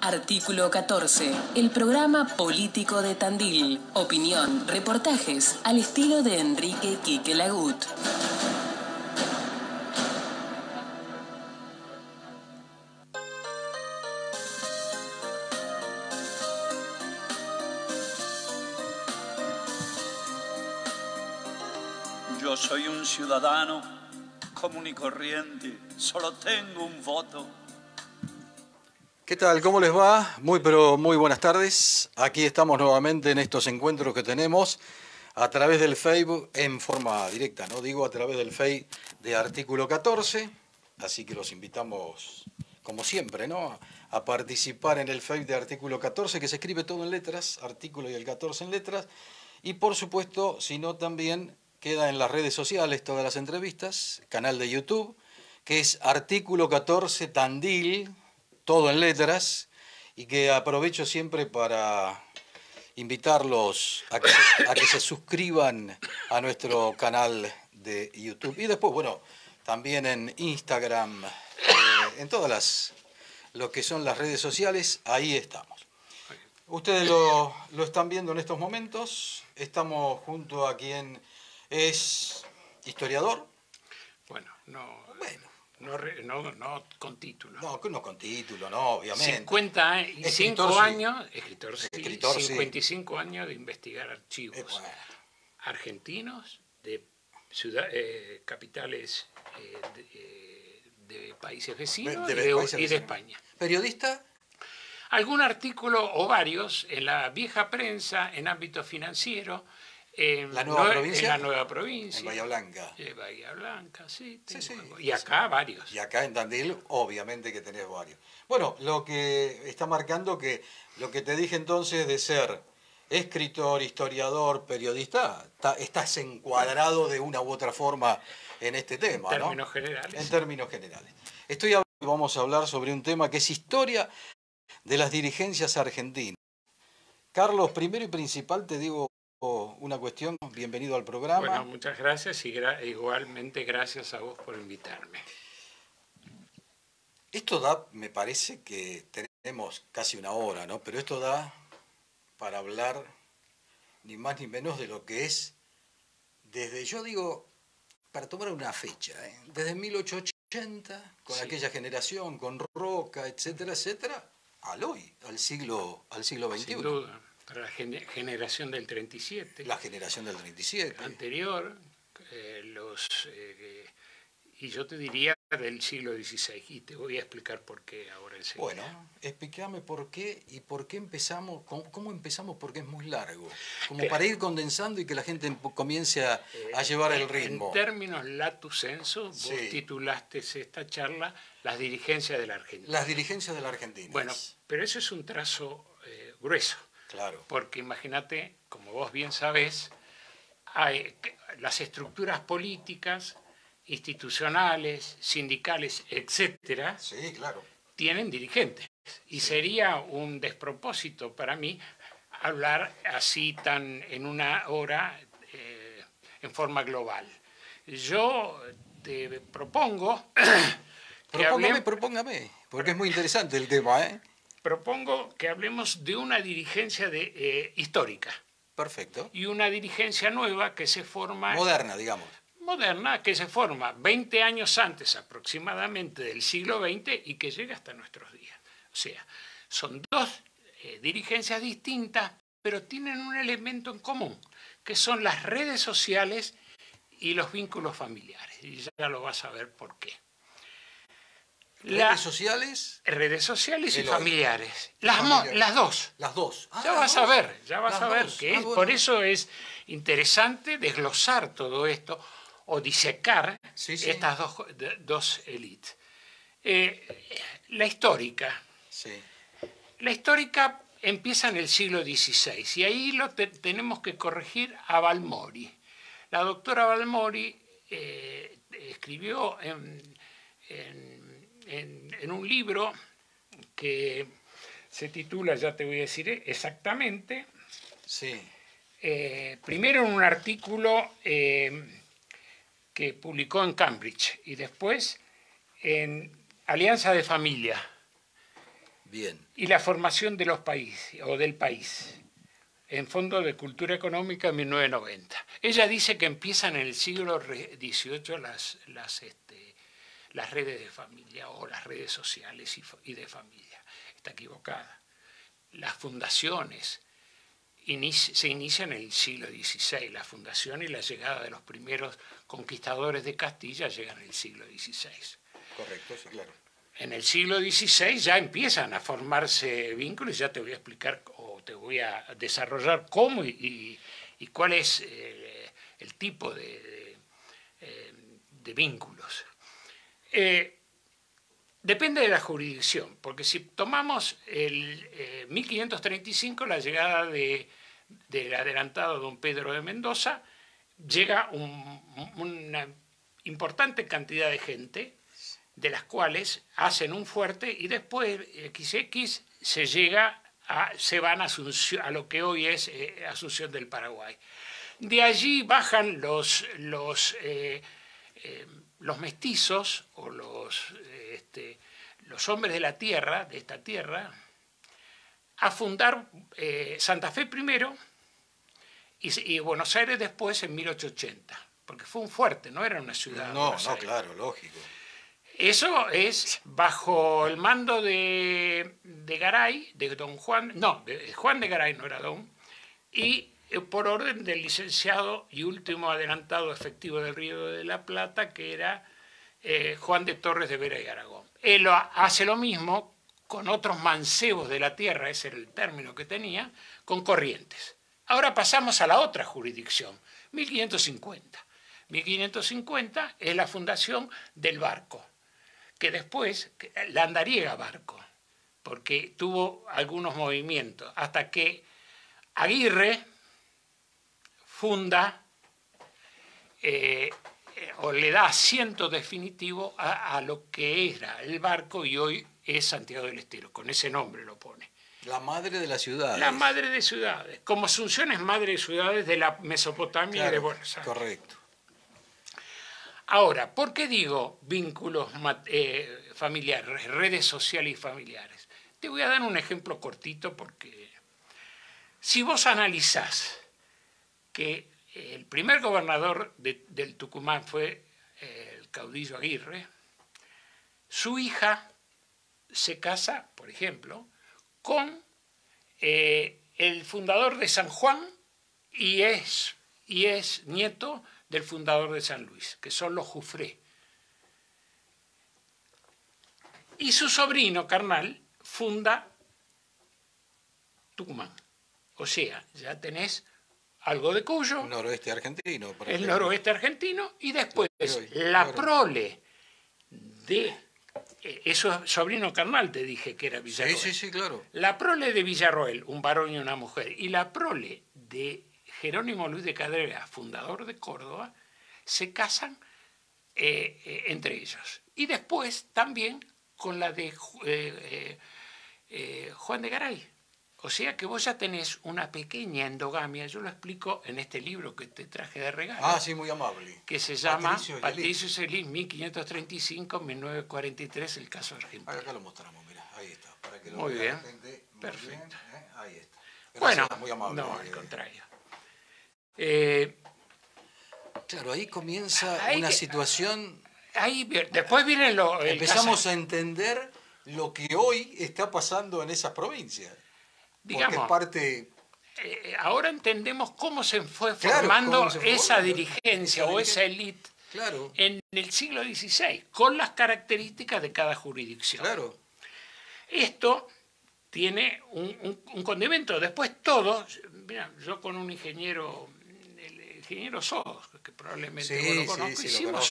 Artículo 14. El programa político de Tandil. Opinión, reportajes, al estilo de Enrique Quique Lagut. Yo soy un ciudadano común y corriente, solo tengo un voto. ¿Qué tal? ¿Cómo les va? Muy buenas tardes. Aquí estamos nuevamente en estos encuentros que tenemos a través del Facebook en forma directa, ¿no? Digo a través del Facebook de Artículo 14, así que los invitamos, como siempre, ¿no? A participar en el Facebook de Artículo 14, que se escribe todo en letras, artículo y el 14 en letras, y por supuesto, si no también queda en las redes sociales todas las entrevistas, canal de YouTube, que es Artículo 14 Tandil, todo en letras, y que aprovecho siempre para invitarlos a que se suscriban a nuestro canal de YouTube. Y después, bueno, también en Instagram, en todas lo que son las redes sociales, ahí estamos. Ustedes lo están viendo en estos momentos. Estamos junto a quien es historiador. Bueno, no con título. No con título, no, obviamente. 55 años, escritor, sí, escritor, 55 sí. años de investigar archivos Bueno. argentinos de capitales de países vecinos y de España. ¿Periodista? Algún artículo o varios en la vieja prensa, en ámbito financiero. ¿La nueva provincia? En la nueva provincia. En Bahía Blanca. Bahía Blanca, sí. Sí. Y acá varios. Y acá en Tandil, obviamente que tenés varios. Bueno, lo que está marcando que lo que te dije entonces de ser escritor, historiador, periodista, estás encuadrado de una u otra forma en este tema, en términos generales. En términos generales. Vamos a hablar sobre un tema que es historia de las dirigencias argentinas. Carlos, primero y principal te digo una cuestión, bienvenido al programa. Bueno, muchas gracias y igualmente gracias a vos por invitarme. Esto da, me parece que tenemos casi una hora, ¿no? Pero esto da para hablar ni más ni menos de lo que es, para tomar una fecha, desde 1880, con aquella generación, con Roca, etcétera, al hoy, al siglo XXI. Sin duda. Para la generación del 37. La generación del 37. Anterior, y yo te diría del siglo XVI, y te voy a explicar por qué ahora enseguida. Bueno, explícame por qué y por qué empezamos, cómo empezamos, porque es muy largo. Como para ir condensando y que la gente comience a llevar el ritmo. En términos lato sensu, vos titulaste esta charla Las dirigencias de la Argentina. Las dirigencias de la Argentina. Bueno, pero eso es un trazo grueso. Claro. Porque imagínate, como vos bien sabés, las estructuras políticas, institucionales, sindicales, etcétera, sí, claro, tienen dirigentes. Y sería un despropósito para mí hablar así en una hora en forma global. Yo te propongo Propóngame, porque es muy interesante el tema, Propongo que hablemos de una dirigencia histórica. Perfecto. Y una dirigencia nueva que se forma... Moderna, digamos. Moderna, que se forma 20 años antes aproximadamente del siglo XX y que llega hasta nuestros días. O sea, son dos dirigencias distintas, pero tienen un elemento en común, que son las redes sociales y los vínculos familiares. Y ya lo vas a ver por qué. ¿Redes sociales? Redes sociales y familiares. Las dos. Las dos. Ya vas a ver que bueno. Por eso es interesante desglosar todo esto o disecar estas dos élites. La histórica. Sí. La histórica empieza en el siglo XVI y ahí tenemos que corregir a Balmori. La doctora Balmori escribió en un libro que se titula, ya te voy a decir exactamente, primero en un artículo que publicó en Cambridge y después en Alianza de Familia. Bien. y la formación de los países o del país, en Fondo de Cultura Económica en 1990. Ella dice que empiezan en el siglo XVIII las redes de familia o las redes sociales y de familia. Está equivocada. Las fundaciones se inician en el siglo XVI. La fundación y la llegada de los primeros conquistadores de Castilla llegan en el siglo XVI. Correcto, sí, claro. En el siglo XVI ya empiezan a formarse vínculos, ya te voy a explicar o te voy a desarrollar cómo y cuál es el tipo de vínculos. Depende de la jurisdicción, porque si tomamos el 1535, la llegada del adelantado don Pedro de Mendoza, llega una importante cantidad de gente, de las cuales hacen un fuerte y después XX se van a lo que hoy es Asunción del Paraguay. De allí bajan los mestizos o los hombres de la tierra, de esta tierra, a fundar Santa Fe primero y Buenos Aires después en 1880, porque fue un fuerte, no era una ciudad. No, claro, lógico. Eso es bajo el mando de Garay, de don Juan, no, de Juan de Garay, no era don, y por orden del licenciado y último adelantado efectivo del Río de la Plata, que era Juan de Torres de Vera y Aragón. Él hace lo mismo con otros mancebos de la tierra, ese era el término que tenía, con Corrientes. Ahora pasamos a la otra jurisdicción, 1550. 1550 es la fundación del barco, que después, la andariega barco, porque tuvo algunos movimientos, hasta que Aguirre funda o le da asiento definitivo a lo que era el barco y hoy es Santiago del Estero, con ese nombre lo pone. La madre de las ciudades. La madre de ciudades, como Asunción es madre de ciudades de la Mesopotamia, claro, y de Buenos Aires. Correcto. Ahora, ¿por qué digo vínculos familiares, redes sociales y familiares? Te voy a dar un ejemplo cortito porque si vos analizás que el primer gobernador del Tucumán fue el caudillo Aguirre, su hija se casa, por ejemplo, con el fundador de San Juan y es nieto del fundador de San Luis, que son los Jufré. Y su sobrino carnal funda Tucumán. O sea, ya tenés algo de Cuyo. Noroeste argentino. El noroeste argentino y después la prole de... Eso es sobrino carnal, te dije que era Villarroel. Sí, claro. La prole de Villarroel, un varón y una mujer, y la prole de Jerónimo Luis de Cabrera, fundador de Córdoba, se casan entre ellos. Y después también con la de Juan de Garay. O sea que vos ya tenés una pequeña endogamia, yo lo explico en este libro que te traje de regalo. Ah, sí, muy amable. Que se llama Patricio Celis, 1535-1943, el caso argentino. Acá lo mostramos, mira, ahí está. Para que lo muy vea bien, la gente. Muy perfecto. Bien, ahí está. Gracias, bueno, muy amable. no, al contrario. Claro, ahí comienza una situación... Después viene empezamos a entender lo que hoy está pasando en esas provincias. Digamos, porque es parte... ahora entendemos cómo se fue formando esa dirigencia o esa élite en el siglo XVI, con las características de cada jurisdicción. Claro. Esto tiene un condimento. Después todos, mira, yo con un ingeniero, el ingeniero Sodos, que probablemente vos lo conozco, hicimos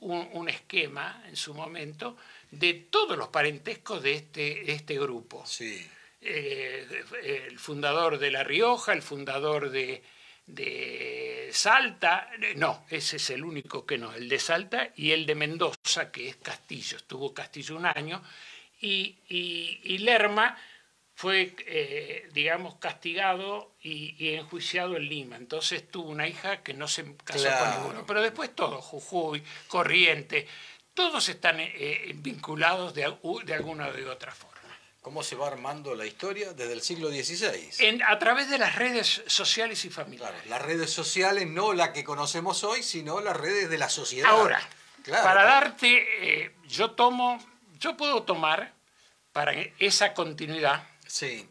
un esquema en su momento de todos los parentescos de este grupo. Sí. El fundador de La Rioja, el fundador de Salta, no, ese es el único que no, el de Salta y el de Mendoza, que es Castillo, estuvo Castillo un año, y Lerma fue, digamos, castigado y enjuiciado en Lima, entonces tuvo una hija que no se casó con ninguno, pero después todos, Jujuy, Corrientes, todos están vinculados de alguna o de otra forma. cómo se va armando la historia desde el siglo XVI. A través de las redes sociales y familiares. Claro, las redes sociales, no la que conocemos hoy, sino las redes de la sociedad. Ahora, claro, para darte, yo puedo tomar para esa continuidad sí,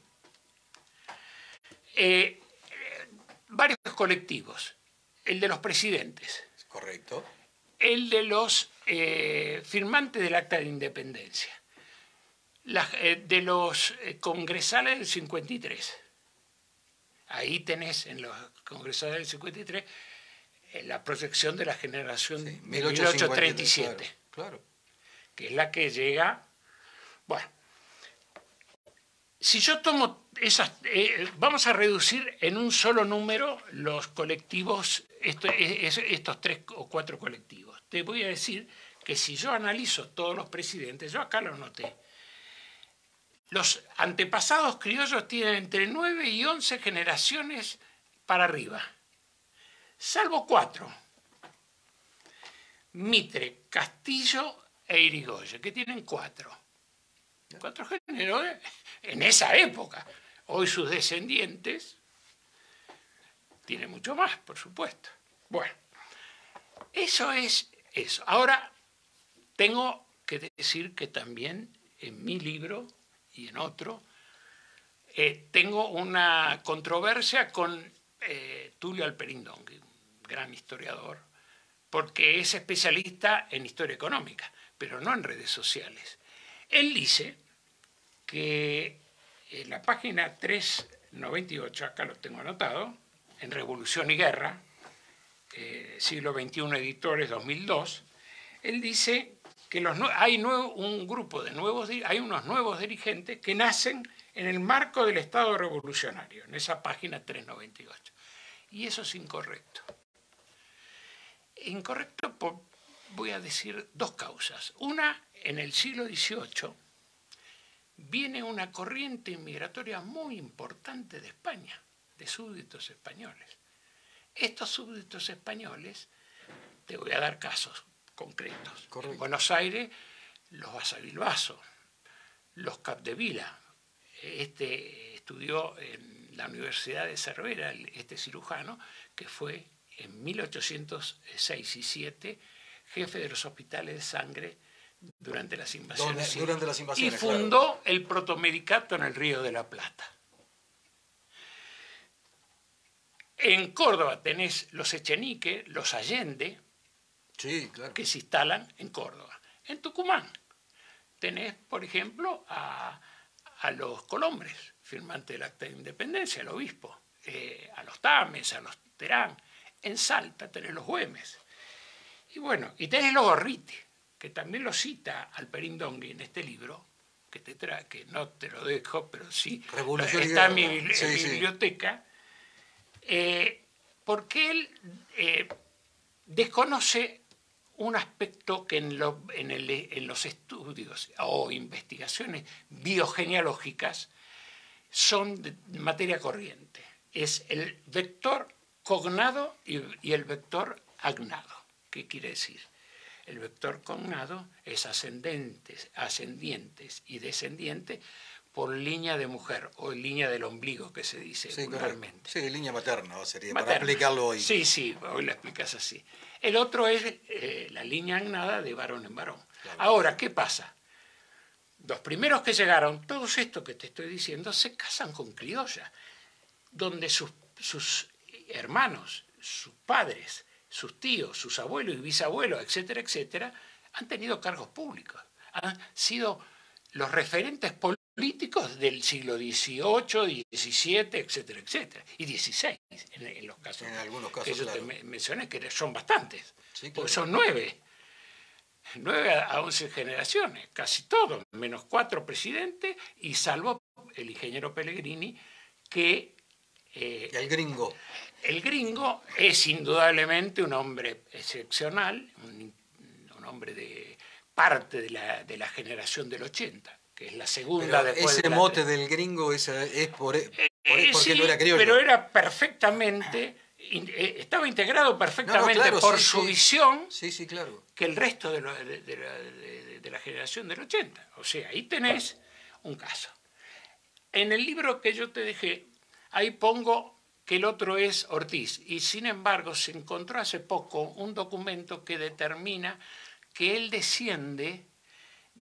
varios colectivos. El de los presidentes, correcto. el de los firmantes del Acta de Independencia, de los congresales del 53. Ahí tenés en los congresales del 53 la proyección de la generación de 1837, claro. que es la que llega. Bueno, si yo tomo esas, vamos a reducir en un solo número los colectivos, estos 3 o 4 colectivos. Te voy a decir que si yo analizo todos los presidentes, yo acá lo noté, los antepasados criollos tienen entre 9 y 11 generaciones para arriba, salvo 4. Mitre, Castillo e Irigoyen, que tienen 4. 4 géneros en esa época. Hoy sus descendientes tienen mucho más, por supuesto. Bueno, eso es eso. Ahora, tengo que decir que también en mi libro y en otro, tengo una controversia con Tulio Alperindongui, un gran historiador, porque es especialista en historia económica, pero no en redes sociales. Él dice que en la página 398, acá lo tengo anotado, en Revolución y Guerra, siglo XXI Editores 2002, él dice que hay un grupo de hay unos nuevos dirigentes que nacen en el marco del Estado revolucionario, en esa página 398. Y eso es incorrecto. Incorrecto voy a decir 2 causas. Una, en el siglo XVIII viene una corriente inmigratoria muy importante de España, de súbditos españoles. Estos súbditos españoles, te voy a dar casos concretos. Correcto. En Buenos Aires, los Basavilbaso, los Capdevila. Estudió en la Universidad de Cervera, este cirujano, que fue en 1806 y 7 jefe de los hospitales de sangre durante las invasiones. Durante las invasiones, y fundó el protomedicato en el Río de la Plata. En Córdoba tenés los Echenique, los Allende, sí, claro, que se instalan en Córdoba. En Tucumán tenés, por ejemplo, a los Colombres, firmantes del Acta de Independencia, al obispo, a los Tames, a los Terán. En Salta tenés los Güemes. Y bueno, y tenés los Gorriti, que también lo cita Alperindongui en este libro, que no te lo dejo, pero sí está en mi biblioteca, porque él desconoce un aspecto que en los estudios o investigaciones biogenealógicas son de materia corriente. Es el vector cognado y el vector agnado. ¿Qué quiere decir? El vector cognado es ascendientes y descendientes por línea de mujer o línea del ombligo, que se dice vulgarmente. Sí, línea materna sería, para explicarlo hoy. Sí, hoy la explicas así. El otro es la línea agnada de varón en varón. Claro. Ahora, ¿qué pasa? Los primeros que llegaron, todos estos que te estoy diciendo, se casan con criollas, donde sus hermanos, sus padres, sus tíos, sus abuelos y bisabuelos, etcétera, etcétera, han tenido cargos públicos. Han sido los referentes políticos del siglo XVIII, XVII, etcétera, etcétera. Y XVI, en los casos, algunos casos que yo claro. te mencioné, que son bastantes. Sí, claro. Porque son 9 a 11 generaciones, casi todos, menos 4 presidentes, y salvo el ingeniero Pellegrini, que... el gringo. El gringo es indudablemente un hombre excepcional, un hombre de parte de la generación del 80, que es la segunda. Pero después ese mote del gringo es porque sí, no era criollo. Pero era perfectamente, estaba integrado perfectamente claro, por su visión, claro, que el resto de la generación del 80. O sea, ahí tenés un caso. en el libro que yo te dejé, ahí pongo que el otro es Ortiz. Y sin embargo, se encontró hace poco un documento que determina que él desciende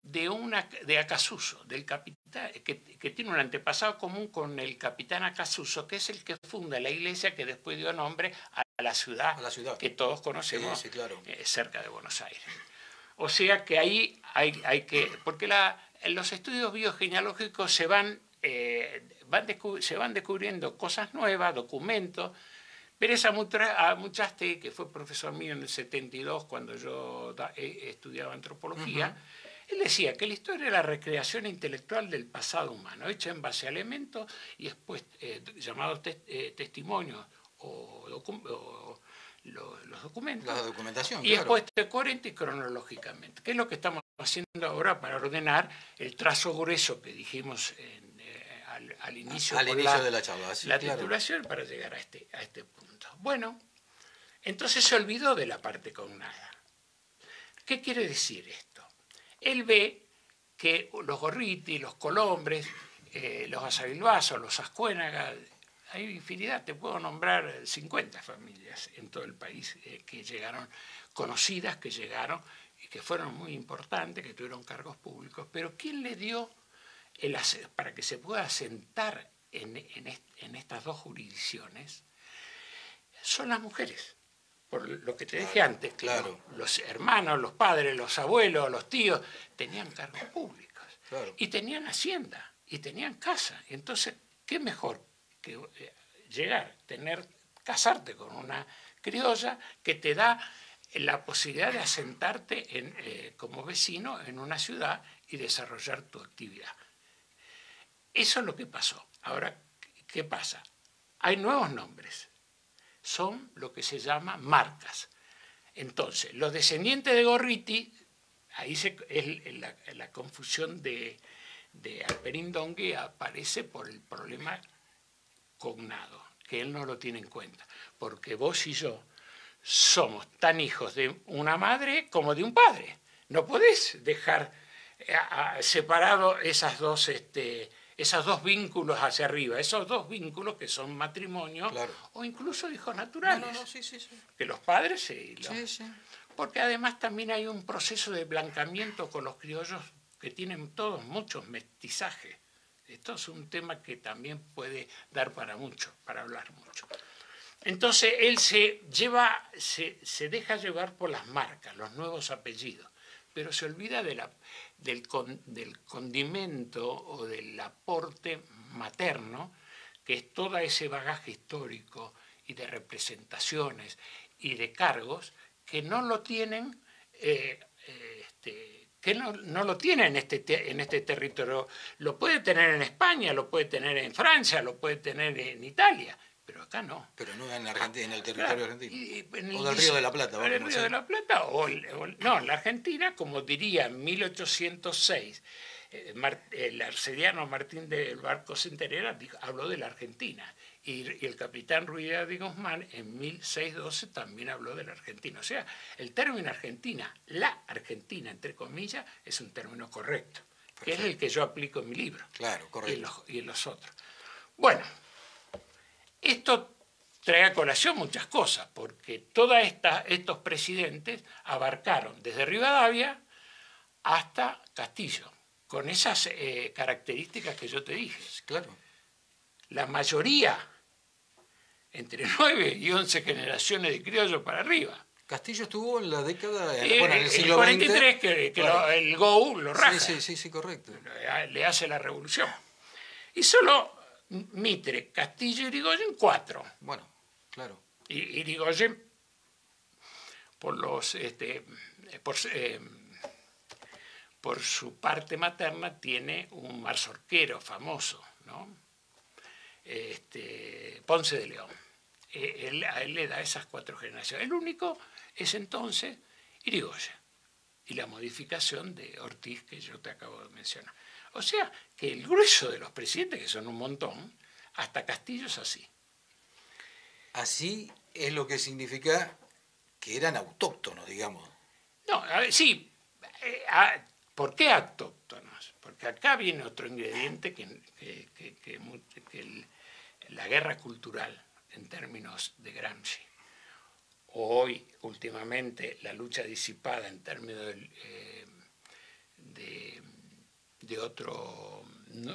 de Acasuso, del capitán, que tiene un antepasado común con el capitán Acasuso, que es el que funda la iglesia que después dio nombre a la ciudad, que todos conocemos, sí, claro. Cerca de Buenos Aires. O sea que ahí hay que... Porque los estudios biogenealógicos se van descubriendo cosas nuevas, documentos. Pérez Amuchaste, que fue profesor mío en el 72 cuando yo estudiaba antropología, él decía que la historia es la recreación intelectual del pasado humano, hecha en base a elementos y después llamados testimonios o los documentos. La documentación, y claro. después coherente y cronológicamente, que es lo que estamos haciendo ahora para ordenar el trazo grueso que dijimos al inicio de la charla. Sí, la claro. titulación para llegar a este punto. Bueno, entonces se olvidó de la parte cognada. ¿Qué quiere decir esto? Él ve que los Gorriti, los Colombres, los Azavilbasos, los Ascuénaga, hay infinidad, te puedo nombrar 50 familias en todo el país que llegaron, conocidas que llegaron y que fueron muy importantes, que tuvieron cargos públicos, pero ¿quién le dio para que se pueda asentar en estas dos jurisdicciones? Son las mujeres. Por lo que te dije antes, claro. Los hermanos, los padres, los abuelos, los tíos, tenían cargos públicos. Claro. Y tenían hacienda, y tenían casa. Entonces, ¿qué mejor que casarte con una criolla que te da la posibilidad de asentarte como vecino en una ciudad y desarrollar tu actividad? Eso es lo que pasó. Ahora, ¿qué pasa? Hay nuevos nombres. Son lo que se llama marcas. Entonces, los descendientes de Gorriti, ahí es la confusión de Alperín Dongue aparece por el problema cognado, que él no lo tiene en cuenta, porque vos y yo somos tan hijos de una madre como de un padre. No podés dejar separado esos dos vínculos hacia arriba, esos dos vínculos que son matrimonio, claro, o incluso hijos naturales. Sí. Que los padres sí. Porque además también hay un proceso de blancamiento con los criollos que tienen todos muchos mestizajes. Esto es un tema que también puede dar para mucho, para hablar mucho. Entonces él se deja llevar por las marcas, los nuevos apellidos, pero se olvida del condimento o del aporte materno, que es todo ese bagaje histórico y de representaciones y de cargos que no lo tienen, no lo tiene en este territorio. Lo puede tener en España, lo puede tener en Francia, lo puede tener en Italia, pero acá no. Pero no en Argentina, en el territorio argentino. O del Río de la Plata. El Río de la Plata, no, en la Argentina, como diría en 1806, el arcediano Martín del Barco Centenera habló de la Argentina. Y el capitán Ruiz de Guzmán en 1612 también habló de la Argentina. O sea, el término Argentina, la Argentina, entre comillas, es un término correcto, que es el que yo aplico en mi libro. Claro, correcto. Y en los otros. Bueno, esto trae a colación muchas cosas, porque todos estos presidentes abarcaron desde Rivadavia hasta Castillo, con esas características que yo te dije. Claro. La mayoría, entre 9 y 11 generaciones de criollos para arriba. Castillo estuvo en la década, en el siglo XX. 43, que claro, el GOU lo raja. Sí, correcto. Le hace la revolución. Y solo Mitre, Castillo y Irigoyen, 4. Bueno, claro. Y Irigoyen, por su parte materna, tiene un marzorquero famoso, ¿no? Ponce de León. A él le da esas 4 generaciones. El único es entonces Irigoyen y la modificación de Ortiz que yo te acabo de mencionar. O sea que el grueso de los presidentes, que son un montón, hasta Castillo es así. Así es lo que significa que eran autóctonos, digamos. No, sí. ¿Por qué autóctonos? Porque acá viene otro ingrediente la guerra cultural en términos de Gramsci. Hoy, últimamente, la lucha disipada en términos de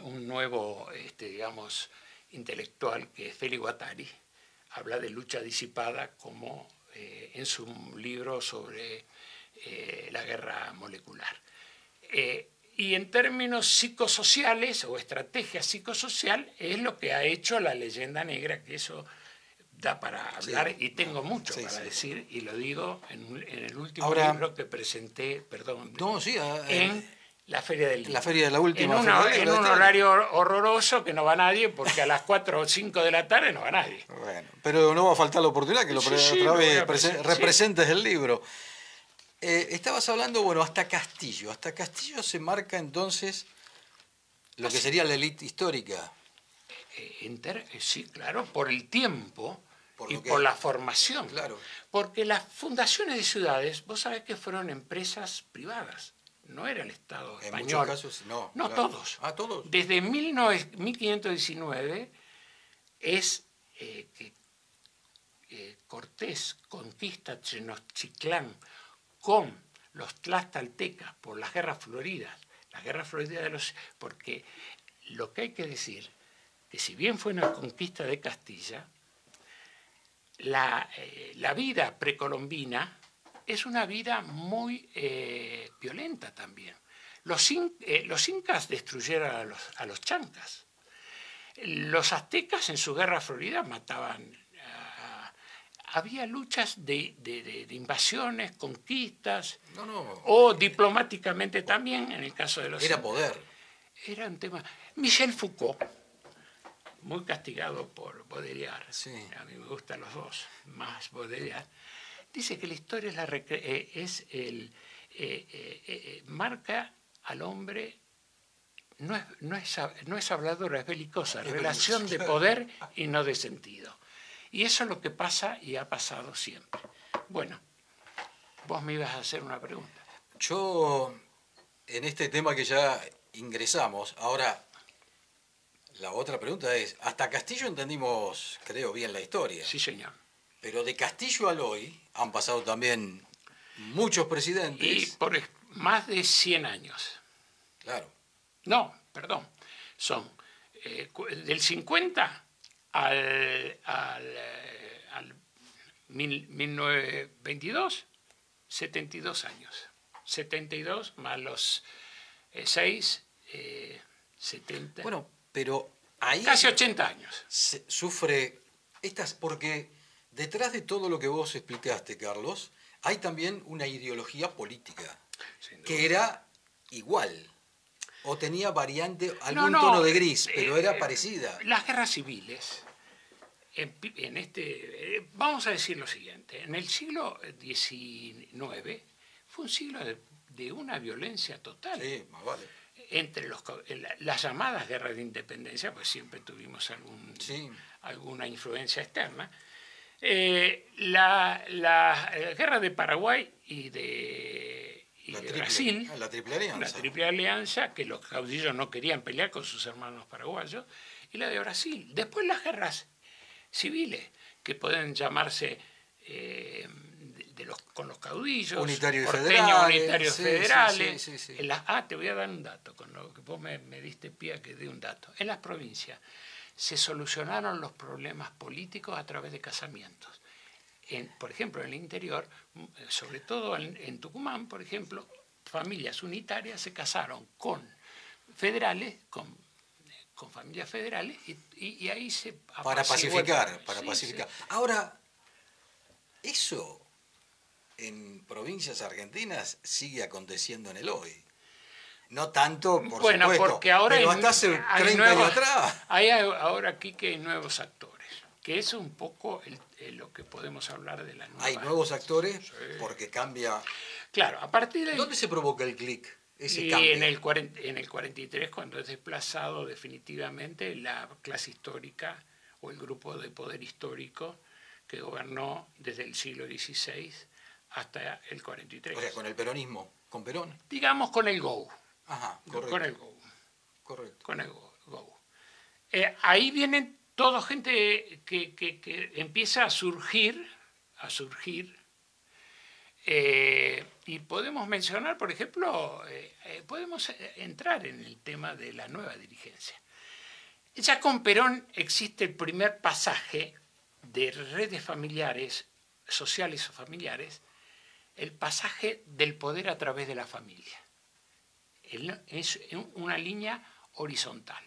un nuevo, digamos, intelectual que es Félix Guattari, habla de lucha disipada como en su libro sobre la guerra molecular. Y en términos psicosociales o estrategia psicosocial es lo que ha hecho la leyenda negra, que eso da para hablar, y tengo mucho para decir, y lo digo en el último libro que presenté, en la Feria del Libro. La feria de la última. En un horario horroroso que no va nadie, porque a las 4 o 5 de la tarde no va nadie. Bueno, pero no va a faltar la oportunidad que otra vez representes el libro. Estabas hablando, bueno, hasta Castillo. Hasta Castillo se marca entonces lo que sería la élite histórica. Sí, claro, por el tiempo por la formación. Claro. Porque las fundaciones de ciudades, vos sabés que fueron empresas privadas. No era el Estado español. En muchos casos, no. No, claro. todos. Ah, todos. Desde 1519 es que Cortés conquista Tenochtitlán con los tlaxcaltecas por las guerras floridas. Las guerras floridas porque lo que hay que decir, que si bien fue una conquista de Castilla, la vida precolombina es una vida muy violenta también. Los incas destruyeron a los chancas. Los aztecas en su guerra florida mataban. Había luchas de invasiones, conquistas, o diplomáticamente también, en el caso de los Era incas. poder. Era un tema. Michel Foucault, muy castigado por Baudelaire, a mí me gustan los dos, más Baudelaire, dice que la historia marca al hombre, no es habladora, es belicosa, relación de poder y no de sentido. Y eso es lo que pasa y ha pasado siempre. Bueno, vos me ibas a hacer una pregunta. Yo, en este tema que ya ingresamos, ahora, la otra pregunta es, hasta Castillo entendimos, creo, bien la historia. Sí, señor. Pero de Castillo al hoy han pasado también muchos presidentes. Y por más de 100 años. Claro. No, perdón. Son del 50 al 1922, 72 años. 72 más los 6, 70. Bueno, pero ahí... Casi 80 años. Sufre porque detrás de todo lo que vos explicaste, Carlos, hay también una ideología política que era igual. O tenía variante, algún tono de gris, pero era parecida. Las guerras civiles, vamos a decir lo siguiente, en el siglo XIX fue un siglo de una violencia total. Sí, más vale. Entre las llamadas guerras de independencia, pues siempre tuvimos alguna influencia externa. La guerra de Paraguay y de Brasil, la Triple Alianza. La Triple Alianza, que los caudillos no querían pelear con sus hermanos paraguayos, y la de Brasil. Después las guerras civiles, que pueden llamarse con los caudillos, unitarios federales. Sí. Te voy a dar un dato, con lo que vos me diste pie a que dé un dato. En las provincias se solucionaron los problemas políticos a través de casamientos. Por ejemplo, en el interior, sobre todo en Tucumán, por ejemplo, familias unitarias se casaron con federales, con familias federales, y ahí se... Para pacificar. Sí. Ahora, eso en provincias argentinas sigue aconteciendo en el hoy. No tanto, por supuesto, porque ahora pero hasta hace 30 años atrás. Ahora aquí que hay nuevos actores, que es un poco lo que podemos hablar de la nueva... Hay nuevos actores porque cambia... Claro, a partir de... ¿Dónde se provoca el clic? Ese y cambio. en el 43, cuando es desplazado definitivamente la clase histórica o el grupo de poder histórico que gobernó desde el siglo XVI hasta el 43. O sea, con el peronismo, con Perón. Digamos con el GO. Ajá, correcto. Con el GO. Correcto. Con el Go. Ahí vienen toda gente que empieza a surgir, y podemos mencionar, por ejemplo, podemos entrar en el tema de la nueva dirigencia. Ya con Perón existe el primer pasaje de redes familiares, sociales o familiares, el pasaje del poder a través de la familia. Es una línea horizontal.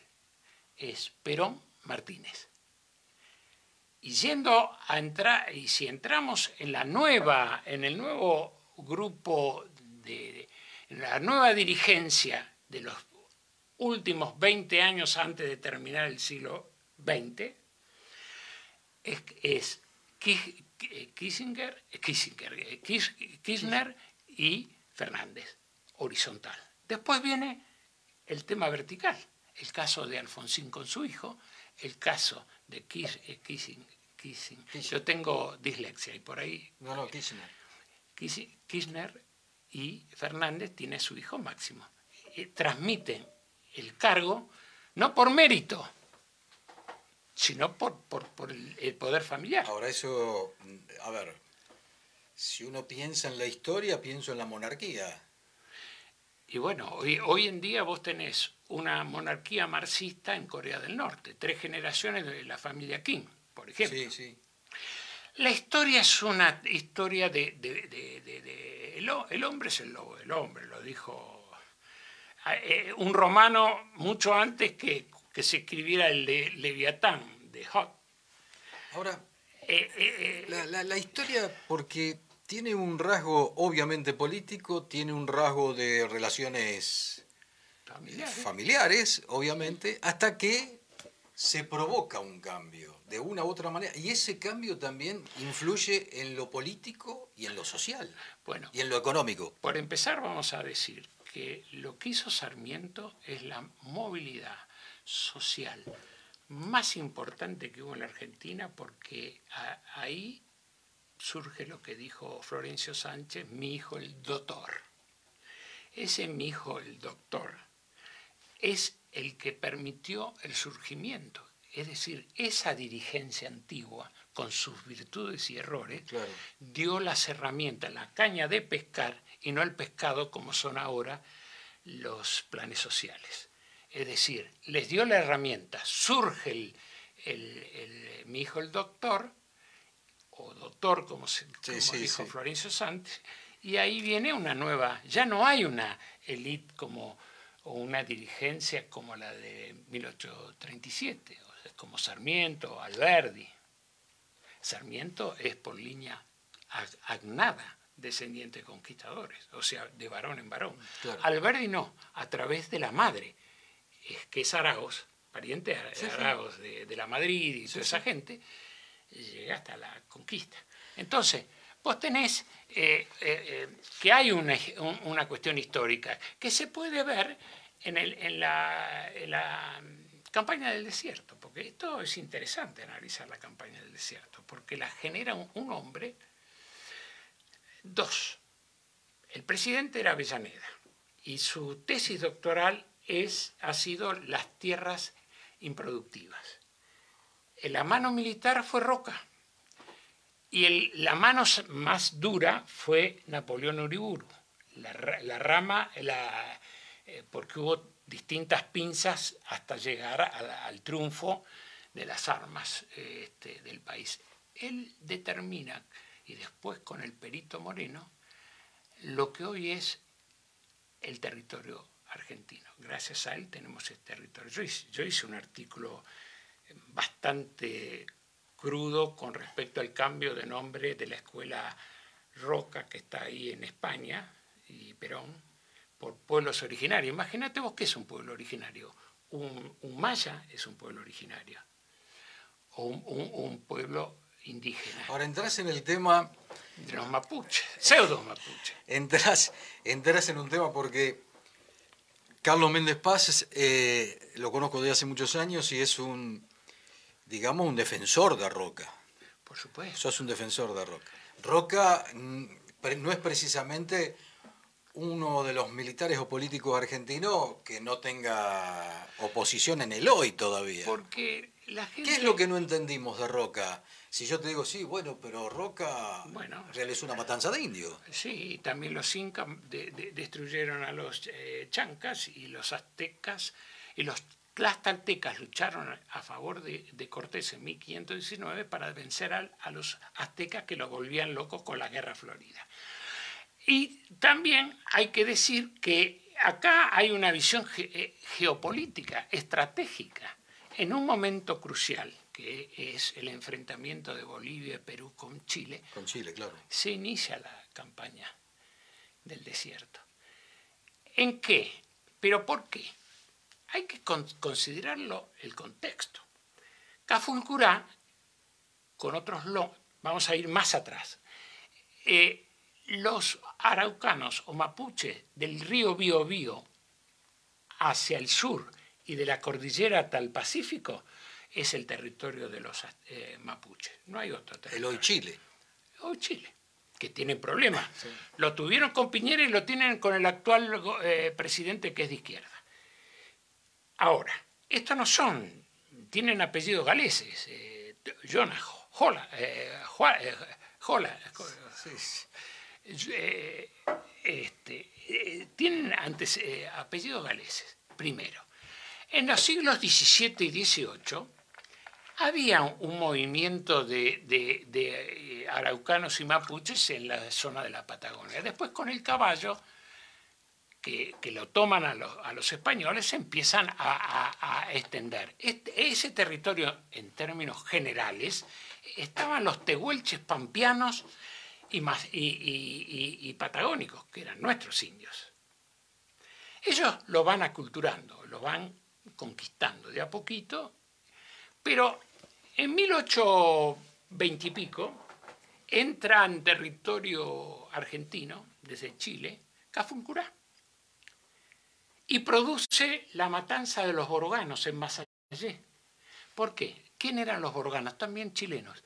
Es Perón-Martínez. Y si entramos en el nuevo grupo, en la nueva dirigencia de los últimos 20 años antes de terminar el siglo XX, es Kirchner y Fernández, horizontal. Después viene el tema vertical, el caso de Alfonsín con su hijo, el caso de Kirchner. Yo tengo dislexia y por ahí... No, Kirchner. Kirchner y Fernández tiene su hijo Máximo. Transmiten el cargo no por mérito, sino por el poder familiar. Ahora eso, a ver, si uno piensa en la historia, pienso en la monarquía. Y bueno, hoy en día vos tenés una monarquía marxista en Corea del Norte, 3 generaciones de la familia Kim, por ejemplo. Sí, sí. La historia es una historia el hombre es el lobo del hombre, lo dijo un romano mucho antes que se escribiera el Leviatán de Hobbes. Ahora, la historia, porque tiene un rasgo obviamente político, tiene un rasgo de relaciones familiares, obviamente, hasta que se provoca un cambio de una u otra manera. Y ese cambio también influye en lo político y en lo social, bueno, y en lo económico. Por empezar, vamos a decir que lo que hizo Sarmiento es la movilidad social más importante que hubo en la Argentina, porque ahí surge lo que dijo Florencio Sánchez, mi hijo el doctor. Ese mi hijo el doctor es el que permitió el surgimiento. Es decir, esa dirigencia antigua, con sus virtudes y errores, Claro, dio las herramientas, la caña de pescar y no el pescado como son ahora los planes sociales. Es decir, les dio la herramienta, surge mi hijo el doctor, o doctor como dijo Florencio Sánchez, y ahí viene una nueva, ya no hay una élite o una dirigencia como la de 1837, o sea, como Sarmiento, Alberdi. Sarmiento es por línea agnada, descendiente de conquistadores, o sea, de varón en varón. Claro. Alberdi no, a través de la madre, que es Arauz, pariente de Arauz, de la Madrid y toda esa gente, llega hasta la conquista. Entonces, vos tenés que hay una cuestión histórica que se puede ver en la campaña del desierto, porque esto es interesante analizar la campaña del desierto, porque la genera un hombre. Dos, el presidente era Avellaneda y su tesis doctoral ha sido las tierras improductivas. La mano militar fue Roca y la mano más dura fue Napoleón Uriburu, la rama, porque hubo distintas pinzas hasta llegar al triunfo de las armas del país. Él determina, y después con el Perito Moreno, lo que hoy es el territorio argentino. Gracias a él tenemos este territorio. Yo hice un artículo bastante crudo con respecto al cambio de nombre de la escuela Roca, que está ahí en España, y Perón, por pueblos originarios. Imagínate vos qué es un pueblo originario. Un maya es un pueblo originario, o un pueblo indígena. Ahora entras en el tema de los mapuches, pseudo mapuches. Entras en un tema porque Carlos Méndez Paz lo conozco desde hace muchos años y es un defensor de Roca. Por supuesto. Sos un defensor de Roca. Roca no es precisamente uno de los militares o políticos argentinos que no tenga oposición en el hoy todavía. Porque la gente... ¿Qué es lo que no entendimos de Roca? Si yo te digo, sí, bueno, pero Roca realizó una matanza de indios. Sí, también los incas destruyeron a los chancas y los aztecas, y los tlaxcaltecas lucharon a favor de Cortés en 1519 para vencer a los aztecas que los volvían locos con la Guerra Florida. Y también hay que decir que acá hay una visión geopolítica, estratégica, en un momento crucial, que es el enfrentamiento de Bolivia y Perú con Chile. Con Chile, claro. Se inicia la campaña del desierto. ¿En qué? ¿Pero por qué? Hay que considerarlo el contexto. Cafulcurá, con otros vamos a ir más atrás. Los araucanos o mapuches del río Biobío hacia el sur y de la cordillera hasta el Pacífico es el territorio de los mapuches. No hay otro territorio. El hoy Chile. Hoy Chile, que tienen problemas. Sí. Lo tuvieron con Piñera y lo tienen con el actual presidente que es de izquierda. Ahora, estos no son, tienen apellidos galeses. Jonas, Jola, tienen antes apellidos galeses, primero. En los siglos XVII y XVIII había un movimiento de araucanos y mapuches en la zona de la Patagonia. Después, con el caballo, que lo toman a los españoles, se empiezan a extender. Ese territorio, en términos generales, estaban los tehuelches pampeanos y patagónicos, que eran nuestros indios. Ellos lo van aculturando, lo van conquistando de a poquito, pero en 1820 y pico entra en territorio argentino, desde Chile, Cafulcurá, y produce la matanza de los boroganos en Masayé. ¿Por qué? ¿Quién eran los boroganos? También chilenos.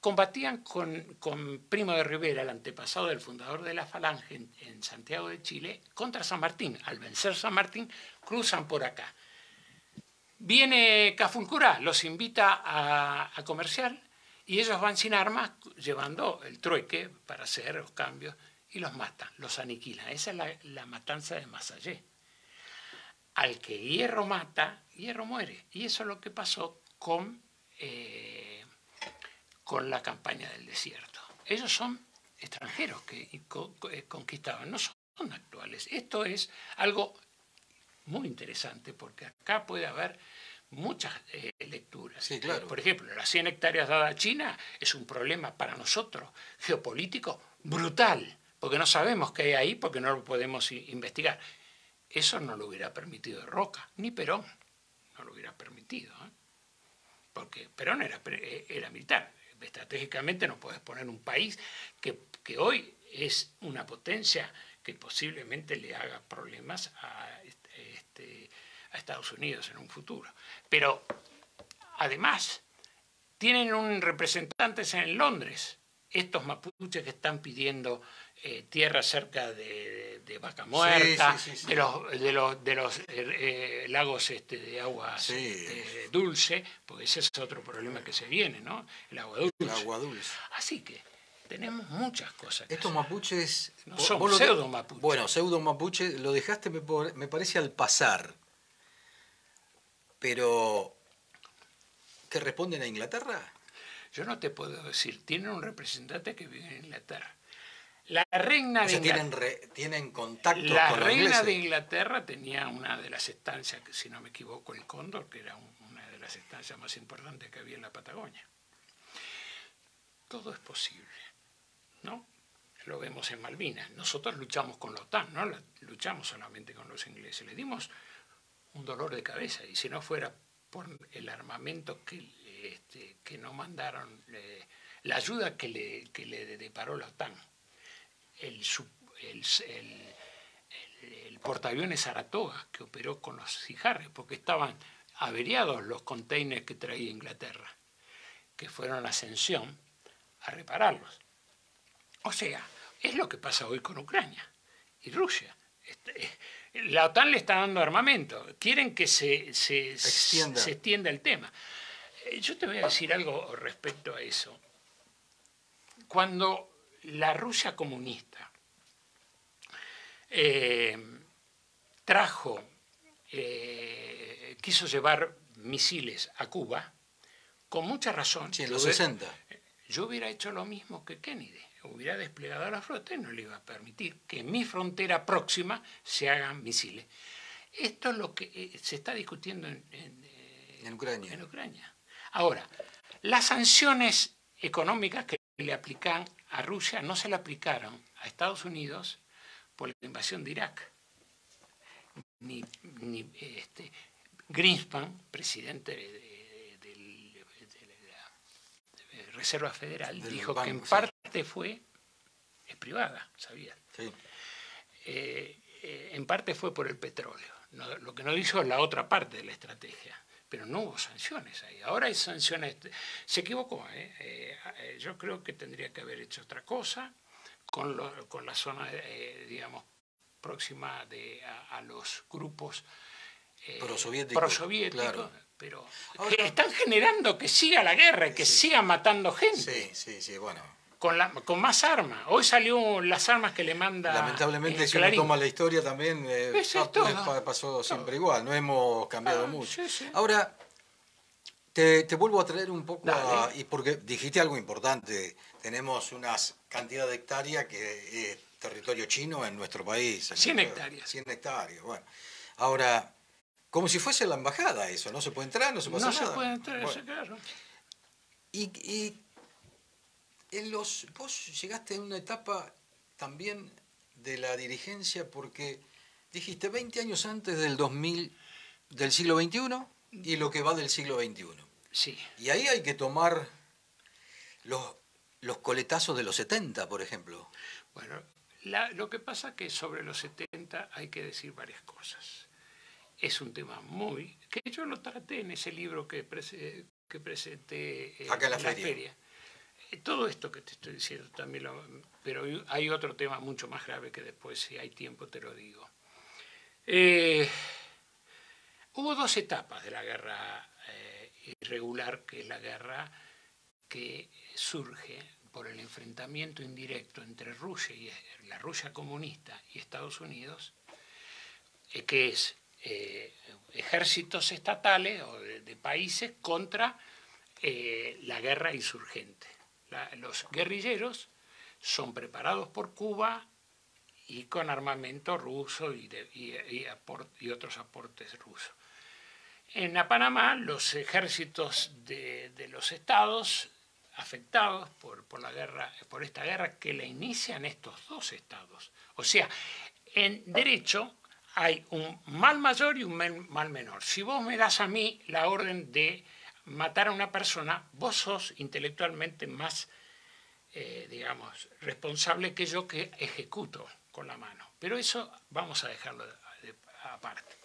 Combatían con Primo de Rivera, el antepasado del fundador de la Falange en Santiago de Chile, contra San Martín. Al vencer San Martín, cruzan por acá. Viene Cafulcurá, los invita a comerciar y ellos van sin armas llevando el trueque para hacer los cambios y los matan, los aniquilan. Esa es la matanza de Masayé. Al que hierro mata, hierro muere. Y eso es lo que pasó con la campaña del desierto. Ellos son extranjeros que conquistaban, no son actuales. Esto es algo muy interesante porque acá puede haber muchas lecturas. Sí, claro. Por ejemplo, las 100 hectáreas dadas a China es un problema para nosotros geopolítico brutal, porque no sabemos qué hay ahí, porque no lo podemos investigar. Eso no lo hubiera permitido Roca, ni Perón no lo hubiera permitido, porque Perón era militar. Estratégicamente no puedes poner un país que hoy es una potencia que posiblemente le haga problemas a Estados Unidos en un futuro. Pero además tienen un representante en Londres, estos mapuches que están pidiendo tierra cerca de Vaca Muerta, sí. De los lagos de agua dulce, porque ese es otro problema que se viene, ¿no? El agua dulce. El agua dulce. Así que tenemos muchas cosas que estos hacer. Mapuches... No son pseudo mapuches. Bueno, pseudo mapuche, lo dejaste, me parece, al pasar. Pero, ¿qué responden a Inglaterra? Yo no te puedo decir. Tienen un representante que vive en Inglaterra. La reina de Inglaterra... ¿Tienen contactos con los ingleses? La reina de Inglaterra tenía una de las estancias, que si no me equivoco, el Cóndor, que era una de las estancias más importantes que había en la Patagonia. Todo es posible, ¿no? Lo vemos en Malvinas. Nosotros luchamos con la OTAN, no luchamos solamente con los ingleses. Le dimos un dolor de cabeza, y si no fuera por el armamento que nos mandaron, la ayuda que le deparó la OTAN, el portaaviones Saratoga, que operó con los Cijarres, porque estaban averiados los containers que traía Inglaterra, que fueron a Ascensión a repararlos. O sea, es lo que pasa hoy con Ucrania. y Rusia. La OTAN le está dando armamento. Quieren que se extienda el tema. Yo te voy a decir algo respecto a eso. Cuando la Rusia comunista quiso llevar misiles a Cuba, con mucha razón. Sí, en los 60. Yo hubiera hecho lo mismo que Kennedy. Hubiera desplegado la flota y no le iba a permitir que en mi frontera próxima se hagan misiles. Esto es lo que se está discutiendo en Ucrania. Ahora, las sanciones económicas que le aplican a Rusia no se le aplicaron a Estados Unidos por la invasión de Irak. Ni Greenspan, presidente de la Reserva Federal, dijo que en parte es privada, ¿sabías? Sí. En parte fue por el petróleo. Lo que no hizo es la otra parte de la estrategia. Pero no hubo sanciones ahí. Ahora hay sanciones. Se equivocó. Yo creo que tendría que haber hecho otra cosa con la zona, digamos, próxima a los grupos prosoviéticos, claro. Pero ahora, que están generando que siga la guerra y que siga matando gente. Sí, bueno. Con más armas. Hoy salió las armas que le manda. Lamentablemente, si uno toma la historia también, pasó siempre igual. No hemos cambiado mucho. Sí. Ahora, te vuelvo a traer un poco y porque dijiste algo importante. Tenemos una cantidad de hectáreas que es territorio chino en nuestro país. 100 hectáreas. 100 hectáreas, bueno. Ahora, como si fuese la embajada eso, no se puede entrar, no se puede hacer nada. No se puede entrar, bueno. Claro. Vos llegaste a una etapa también de la dirigencia porque dijiste 20 años antes del 2000, del siglo XXI y lo que va del siglo XXI. Sí. Y ahí hay que tomar los coletazos de los 70, por ejemplo. Bueno, lo que pasa es que sobre los 70 hay que decir varias cosas. Es un tema que yo lo traté en ese libro que presenté acá en la feria. Todo esto que te estoy diciendo también, pero hay otro tema mucho más grave que después, si hay tiempo, te lo digo. Hubo dos etapas de la guerra irregular, que es la guerra que surge por el enfrentamiento indirecto entre Rusia y la Rusia comunista y Estados Unidos, que es ejércitos estatales o de países contra la guerra insurgente. Los guerrilleros son preparados por Cuba y con armamento ruso y otros aportes rusos. En Panamá, los ejércitos de los estados afectados por esta guerra que la inician estos dos estados. O sea, en derecho hay un mal mayor y un mal menor. Si vos me das a mí la orden de matar a una persona, vos sos intelectualmente más, digamos, responsable que yo, que ejecuto con la mano. Pero eso vamos a dejarlo aparte.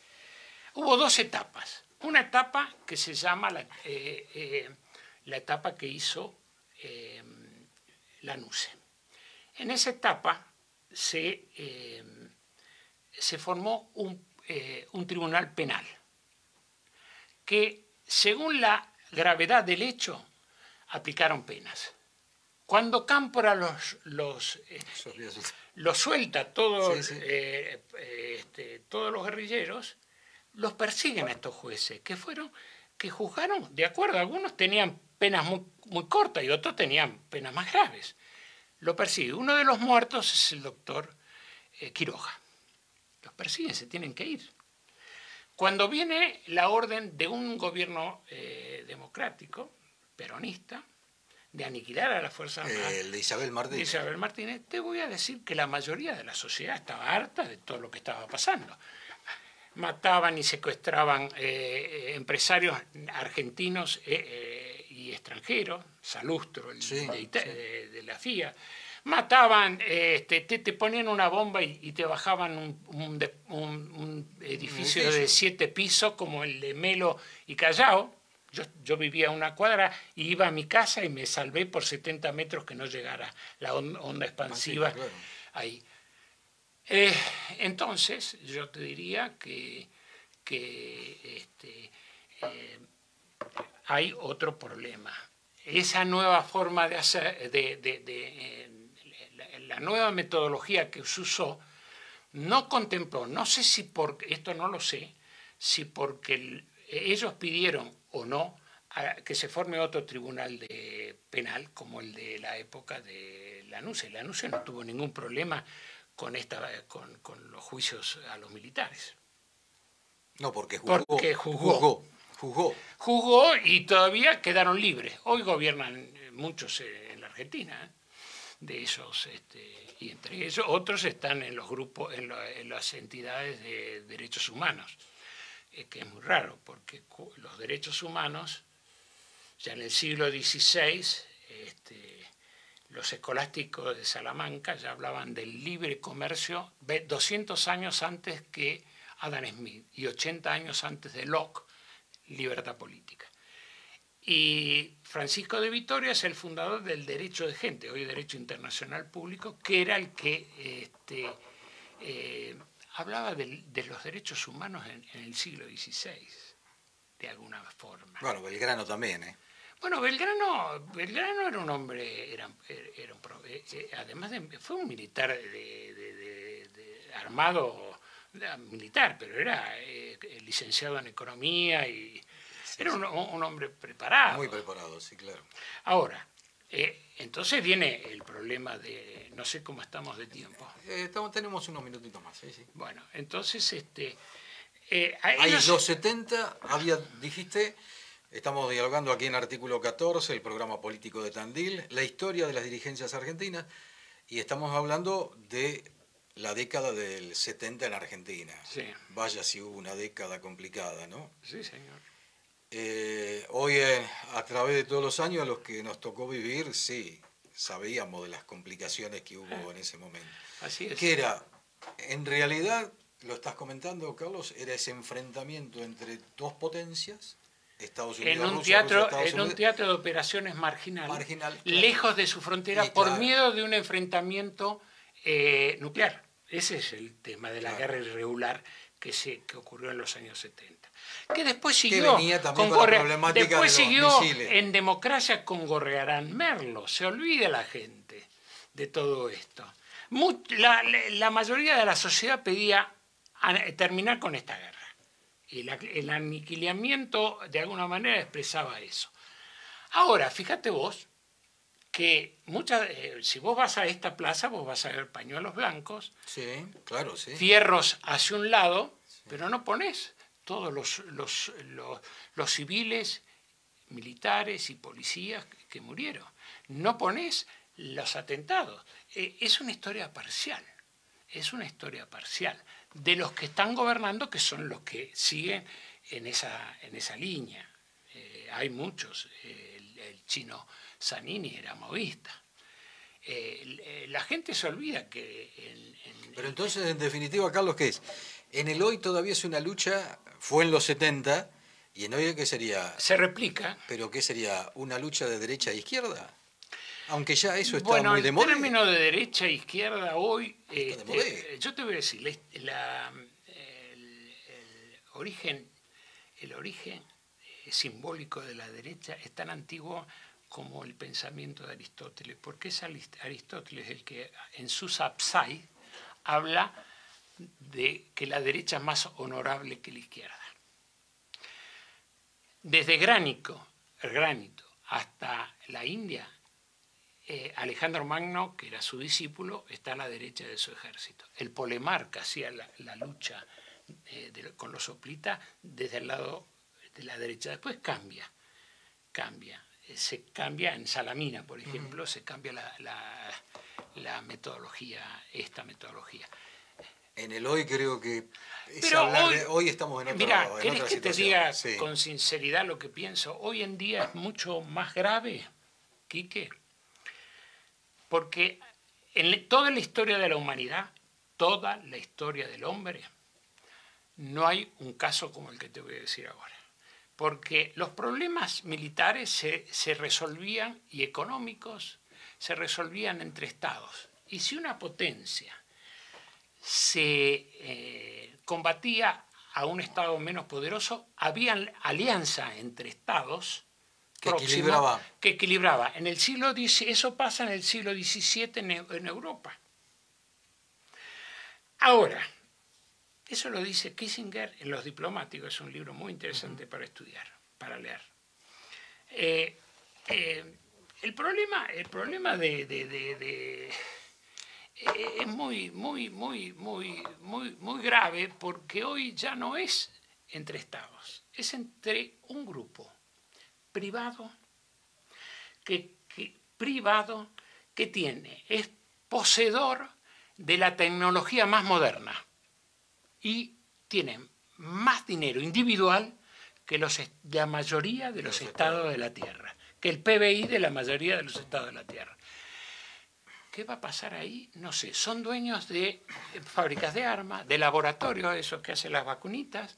Hubo dos etapas. Una etapa que se llama la etapa que hizo la NUCE. En esa etapa se formó un tribunal penal que, según la gravedad del hecho, aplicaron penas. Cuando Cámpora los suelta todos los guerrilleros, los persiguen a estos jueces, que juzgaron, de acuerdo, algunos tenían penas muy cortas y otros tenían penas más graves. Lo persigue. Uno de los muertos es el doctor Quiroga. Los persiguen, se tienen que ir. Cuando viene la orden de un gobierno democrático, peronista, de aniquilar a las Fuerzas Armadas, el de Isabel Martínez, te voy a decir que la mayoría de la sociedad estaba harta de todo lo que estaba pasando. Mataban y secuestraban empresarios argentinos y extranjeros, Salustro, de la FIA. Mataban, te ponían una bomba y te bajaban un edificio de 7 pisos como el de Melo y Callao. Yo vivía a una cuadra y iba a mi casa y me salvé por 70 metros que no llegara la onda expansiva ahí. Entonces, yo te diría que hay otro problema. Esa nueva forma de hacer, la nueva metodología que se usó, no contempló, no sé si esto no lo sé, si porque ellos pidieron o no que se forme otro tribunal penal como el de la época de Lanusse. Lanusse no tuvo ningún problema con los juicios a los militares. No, porque jugó y todavía quedaron libres. Hoy gobiernan muchos en la Argentina, de esos, y entre ellos otros están en los grupos, en las entidades de derechos humanos, que es muy raro, porque los derechos humanos, ya en el siglo XVI, los escolásticos de Salamanca ya hablaban del libre comercio 200 años antes que Adam Smith y 80 años antes de Locke, libertad política. Y Francisco de Vitoria es el fundador del derecho de gente, hoy derecho internacional público, que era el que hablaba de los derechos humanos en el siglo XVI, de alguna forma. Bueno, Belgrano también, ¿eh? Bueno, Belgrano era un hombre, además fue un militar armado militar, pero era licenciado en economía y era un hombre preparado. Muy preparado, sí, claro. Ahora, entonces viene el problema de, no sé cómo estamos de tiempo. Tenemos unos minutitos más, sí. Bueno, entonces, Hay los 70, dijiste, estamos dialogando aquí en Artículo 14, el programa político de Tandil, la historia de las dirigencias argentinas, y estamos hablando de la década del 70 en Argentina. Sí. Vaya si hubo una década complicada, ¿no? Sí, señor. Hoy, a través de todos los años a los que nos tocó vivir, sí, sabíamos de las complicaciones que hubo en ese momento. Así es. Que era, en realidad, lo estás comentando, Carlos, era ese enfrentamiento entre dos potencias, Estados Unidos, en un Rusia, teatro, Rusia, en un teatro de operaciones marginal, claro, lejos de su frontera, claro, por miedo de un enfrentamiento nuclear. Ese es el tema de la guerra irregular que ocurrió en los años 70. Que después siguió, en democracia con Gorrearán Merlo. Se olvida la gente de todo esto. La mayoría de la sociedad pedía terminar con esta guerra. Y el aniquilamiento de alguna manera expresaba eso. Ahora, fíjate vos que si vos vas a esta plaza, vos vas a ver pañuelos blancos, sí, claro, sí, fierros hacia un lado, sí, pero no pones todos los civiles, militares y policías que murieron. No pones los atentados. Es una historia parcial. Es una historia parcial de los que están gobernando, que son los que siguen en esa línea. Hay muchos. El chino Zanini era maoísta. La gente se olvida que... Pero entonces, en definitiva, Carlos, ¿qué es? En el hoy todavía es una lucha, fue en los 70, y en hoy, ¿qué sería? Se replica. ¿Pero qué sería? ¿Una lucha de derecha e izquierda? Aunque ya eso está muy de moda. Bueno, en términos de derecha e izquierda hoy, yo te voy a decir, el origen simbólico de la derecha es tan antiguo como el pensamiento de Aristóteles, porque es Aristóteles el que en su Sapsai habla de que la derecha es más honorable que la izquierda. Desde Gránico hasta la India, Alejandro Magno, que era su discípulo, está a la derecha de su ejército. El Polemarca hacía la lucha con los hoplitas desde el lado de la derecha. Después cambia. Se cambia en Salamina, por ejemplo, se cambia la metodología, esta metodología. En el hoy creo que pero hoy estamos en otra situación. Mira, ¿querés que te diga con sinceridad lo que pienso? Hoy en día es mucho más grave, Quique, porque en toda la historia de la humanidad, toda la historia del hombre, no hay un caso como el que te voy a decir ahora. Porque los problemas militares se resolvían, y económicos, se resolvían entre estados. Y si una potencia se combatía a un Estado menos poderoso, había alianza entre Estados que equilibraba. En el siglo X, eso pasa en el siglo XVII en Europa. Ahora, eso lo dice Kissinger en Los Diplomáticos, es un libro muy interesante para estudiar, para leer. El problema es muy grave porque hoy ya no es entre Estados, es entre un grupo privado que es poseedor de la tecnología más moderna y tiene más dinero individual que la mayoría de los estados de la Tierra, que el PBI de la mayoría de los estados de la Tierra. ¿Qué va a pasar ahí? No sé. Son dueños de fábricas de armas, de laboratorios, esos que hacen las vacunitas.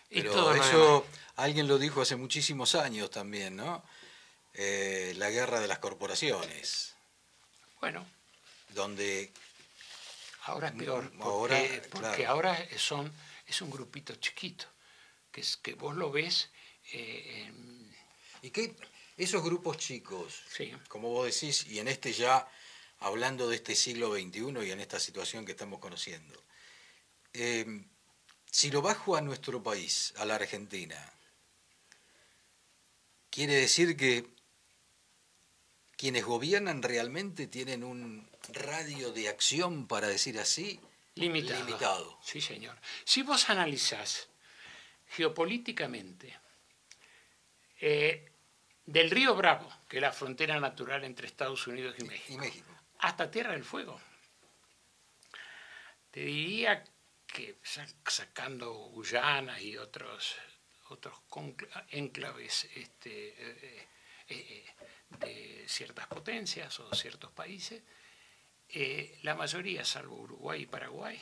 Pero todo eso alguien lo dijo hace muchísimos años también, ¿no? La guerra de las corporaciones. Bueno. Donde... Ahora es peor, porque ahora es un grupito chiquito, que vos lo ves... ¿Y qué? Esos grupos chicos, sí, como vos decís, y en este ya, hablando de este siglo XXI y en esta situación que estamos conociendo, si lo bajo a nuestro país, a la Argentina, quiere decir que quienes gobiernan realmente tienen un radio de acción, para decir así, limitado. Sí, señor. Si vos analizás geopolíticamente del río Bravo, que es la frontera natural entre Estados Unidos y México, hasta Tierra del Fuego, te diría que sacando Guyana y otros enclaves de ciertas potencias o ciertos países, la mayoría, salvo Uruguay y Paraguay,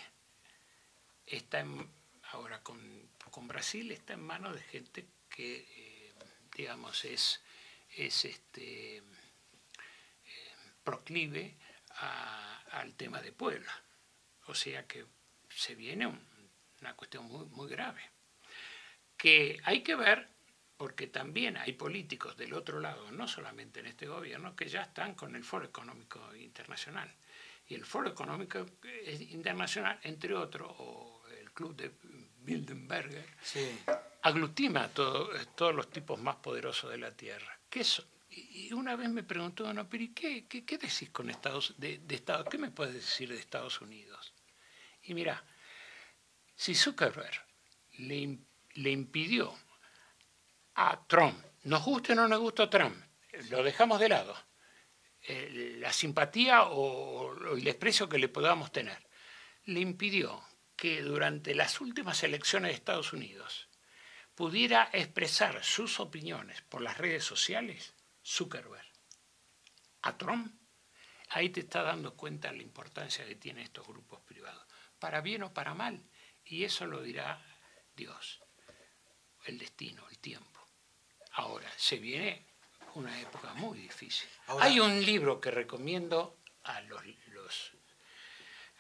ahora con Brasil, está en manos de gente que, digamos, es proclive al tema de Puebla. O sea que se viene una cuestión muy grave, que hay que ver, porque también hay políticos del otro lado, no solamente en este gobierno, que ya están con el Foro Económico Internacional. Y el Foro Económico Internacional, entre otros, o el Club de Bilderberg, sí, aglutina a todos los tipos más poderosos de la Tierra. Y una vez me preguntó, bueno, pero ¿y qué decís con Estados ¿qué me puedes decir de Estados Unidos? Y mira, si Zuckerberg le impidió a Trump, nos guste o no nos gusta Trump, lo dejamos de lado, la simpatía o el desprecio que le podamos tener, le impidió que durante las últimas elecciones de Estados Unidos pudiera expresar sus opiniones por las redes sociales, Zuckerberg, a Trump, ahí te está dando cuenta la importancia que tienen estos grupos privados, para bien o para mal, y eso lo dirá Dios, el destino, el tiempo. Ahora, se viene una época muy difícil. Ahora, hay un libro que recomiendo a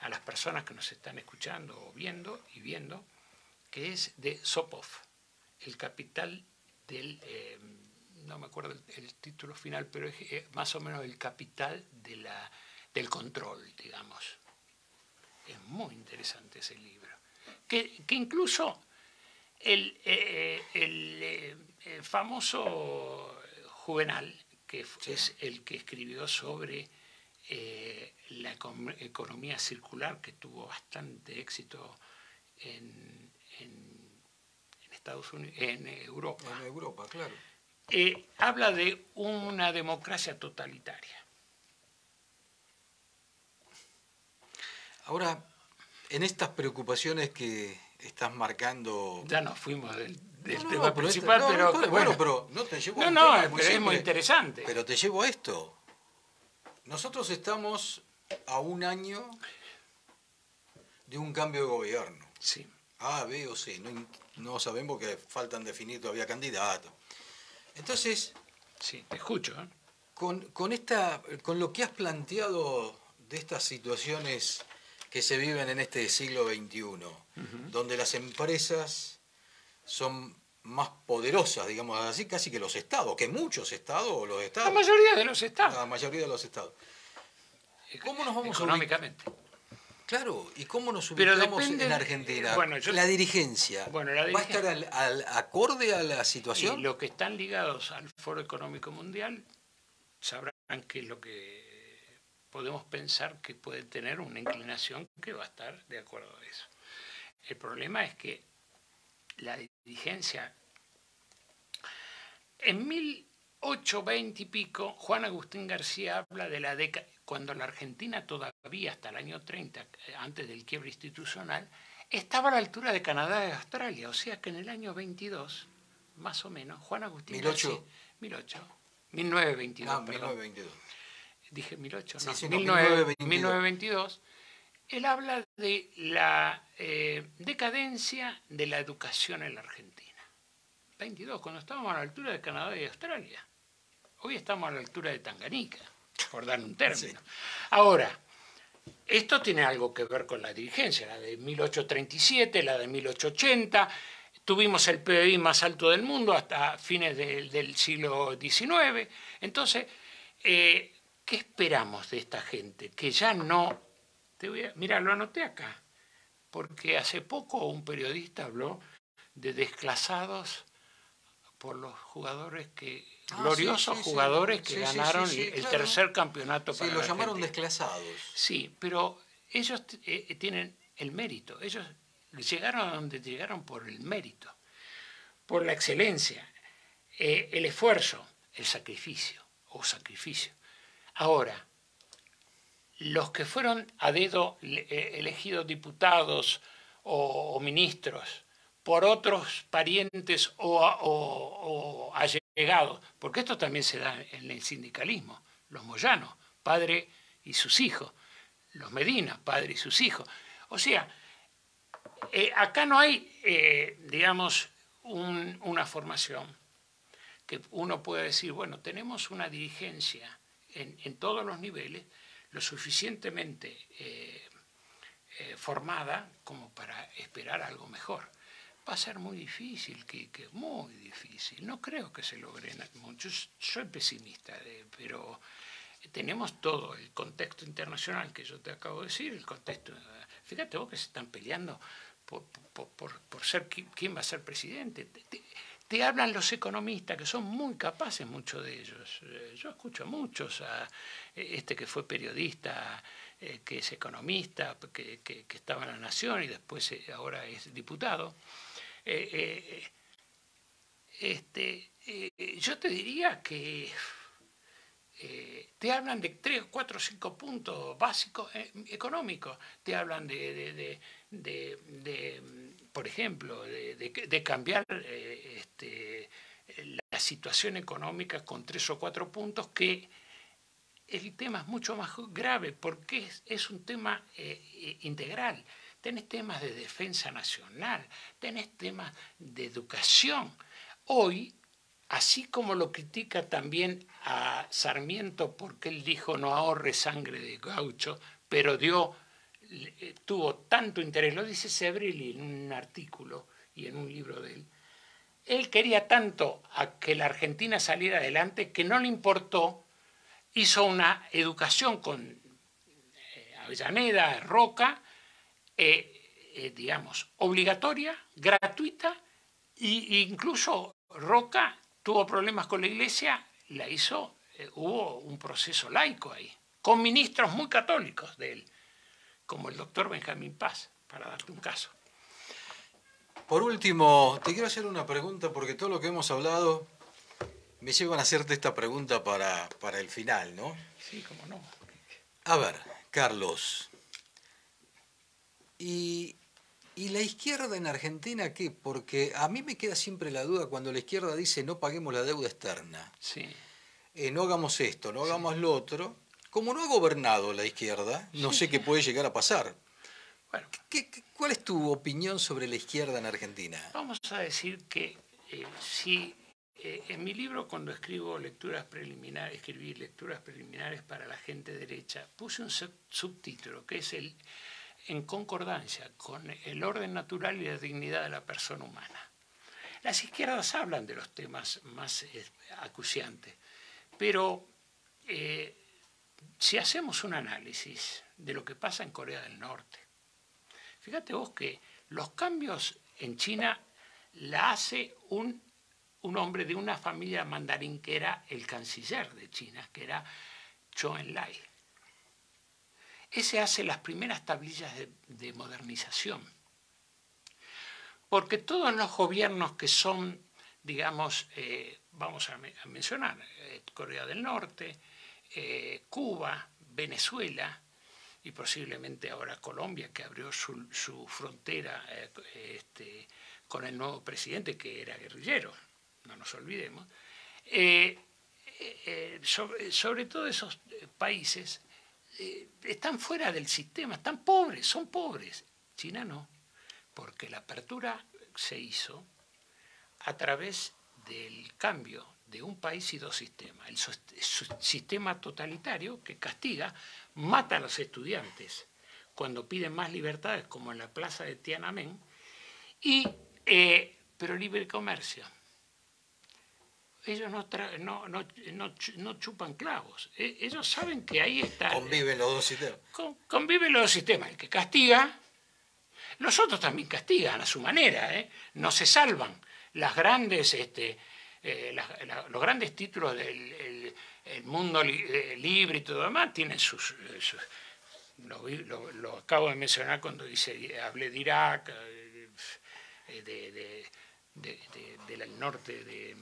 las personas que nos están escuchando o viendo, que es de Sopov, El capital del... no me acuerdo el título final, pero es más o menos el capital del control, digamos. Es muy interesante ese libro. Que incluso el famoso Juvenal, que es el que escribió sobre la economía circular, que tuvo bastante éxito en Estados Unidos, en Europa. En Europa, claro. Habla de una democracia totalitaria. Ahora, en estas preocupaciones que estás marcando... Ya nos fuimos del tema principal, pero no te llevo a tema, pero es muy interesante. Pero te llevo a esto. Nosotros estamos a un año de un cambio de gobierno. Sí. A, B o C. No sabemos porque faltan definir todavía candidatos. Entonces... Sí, te escucho. Con lo que has planteado de estas situaciones que se viven en este siglo XXI, donde las empresas son más poderosas, digamos así, casi que los estados, que muchos estados o los estados. La mayoría de los estados. La mayoría de los estados. ¿Cómo nos vamos económicamente? Claro, ¿y cómo nos Pero ubicamos depende, en Argentina? bueno, la dirigencia. Bueno, la ¿Va a estar acorde a la situación? Y los que están ligados al Foro Económico Mundial sabrán qué es lo que podemos pensar que puede tener una inclinación que va a estar de acuerdo a eso. El problema es que la dirigencia, en 1820 y pico, Juan Agustín García habla de la década, cuando la Argentina todavía hasta el año 30, antes del quiebre institucional, estaba a la altura de Canadá y Australia, o sea que en el año 22, más o menos, Juan Agustín García... 1922, perdón. 1922. Dije 18, sí, no, sí, 1922. Él habla de la decadencia de la educación en la Argentina. 22, cuando estábamos a la altura de Canadá y Australia. Hoy estamos a la altura de Tanganica, por dar un término. Sí. Ahora, esto tiene algo que ver con la dirigencia, la de 1837, la de 1880. Tuvimos el PBI más alto del mundo hasta fines del siglo XIX. Entonces, ¿qué esperamos de esta gente? Que ya no... Mira, lo anoté acá, porque hace poco un periodista habló de desclasados por los jugadores gloriosos jugadores que ganaron el tercer campeonato para la los llamaron Argentina. Desclasados. Sí, pero ellos tienen el mérito. Ellos llegaron a donde llegaron por el mérito, por la excelencia, el esfuerzo, el sacrificio o sacrificio. Ahora, los que fueron a dedo elegidos diputados o ministros por otros parientes o allegados, porque esto también se da en el sindicalismo, los Moyanos, padre y sus hijos, los Medina, padre y sus hijos. O sea, acá no hay, digamos, una formación que uno pueda decir, bueno, tenemos una dirigencia en todos los niveles lo suficientemente formada como para esperar algo mejor. Va a ser muy difícil, que muy difícil. No creo que se logre mucho. Soy pesimista, pero tenemos todo el contexto internacional que yo te acabo de decir, el contexto. Fíjate vos que se están peleando por ser quién va a ser presidente. Te hablan los economistas, que son muy capaces, muchos de ellos. Yo escucho a muchos, a este que fue periodista, que es economista, que estaba en La Nación y después ahora es diputado. Yo te diría que te hablan de 3, 4, 5 puntos básicos económicos. Te hablan por ejemplo, de cambiar la situación económica con 3 o 4 puntos, que el tema es mucho más grave porque es un tema integral. Tenés temas de defensa nacional, tenés temas de educación. Hoy, así como lo critica también a Sarmiento porque él dijo no ahorre sangre de gaucho, pero tuvo tanto interés, lo dice Sebrilli en un artículo y en un libro de él. Él quería tanto a que la Argentina saliera adelante que no le importó, hizo una educación con Avellaneda, Roca, digamos, obligatoria, gratuita, e incluso Roca tuvo problemas con la iglesia, la hizo, hubo un proceso laico ahí, con ministros muy católicos de él, como el doctor Benjamín Paz, para darte un caso. Por último, te quiero hacer una pregunta, porque todo lo que hemos hablado me llevan a hacerte esta pregunta para el final, ¿no? Sí, cómo no. A ver, Carlos, ¿y la izquierda en Argentina qué? Porque a mí me queda siempre la duda cuando la izquierda dice no paguemos la deuda externa. Sí. No hagamos esto, no hagamos lo otro. Como no ha gobernado la izquierda, no sé qué puede llegar a pasar. Bueno, ¿Cuál es tu opinión sobre la izquierda en Argentina? Vamos a decir que si en mi libro, cuando escribí lecturas preliminares para la gente derecha, puse un subtítulo que es en concordancia con el orden natural y la dignidad de la persona humana. Las izquierdas hablan de los temas más acuciantes, pero si hacemos un análisis de lo que pasa en Corea del Norte, fíjate vos que los cambios en China la hace un hombre de una familia mandarín que era el canciller de China, que era Zhou Enlai. Ese hace las primeras tablillas de modernización. Porque todos los gobiernos que son, digamos, vamos a mencionar, Corea del Norte, Cuba, Venezuela y posiblemente ahora Colombia, que abrió su frontera con el nuevo presidente que era guerrillero, no nos olvidemos, sobre todo esos países están fuera del sistema, están pobres, son pobres. China no, porque la apertura se hizo a través del cambio de un país y dos sistemas. El sistema totalitario que castiga, mata a los estudiantes cuando piden más libertades, como en la plaza de Tiananmen, pero libre comercio. Ellos no chupan clavos. Ellos saben que ahí está... Conviven los dos sistemas. Conviven los dos sistemas. El que castiga, los otros también castigan a su manera. No se salvan. Las grandes, los grandes títulos del el mundo libre y todo demás tienen sus lo acabo de mencionar cuando hablé de Irak, del norte,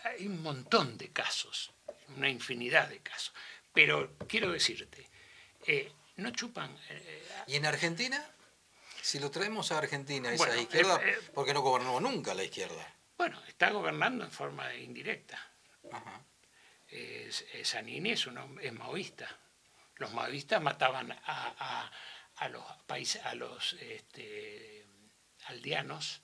hay un montón de casos, una infinidad de casos. Pero quiero decirte, no chupan... ¿Y en Argentina? Si lo traemos a Argentina, esa bueno, izquierda, porque no gobernó nunca la izquierda. Bueno, está gobernando en forma indirecta. Ajá. Zanini es maoísta. Los maoístas mataban a los países, a los aldeanos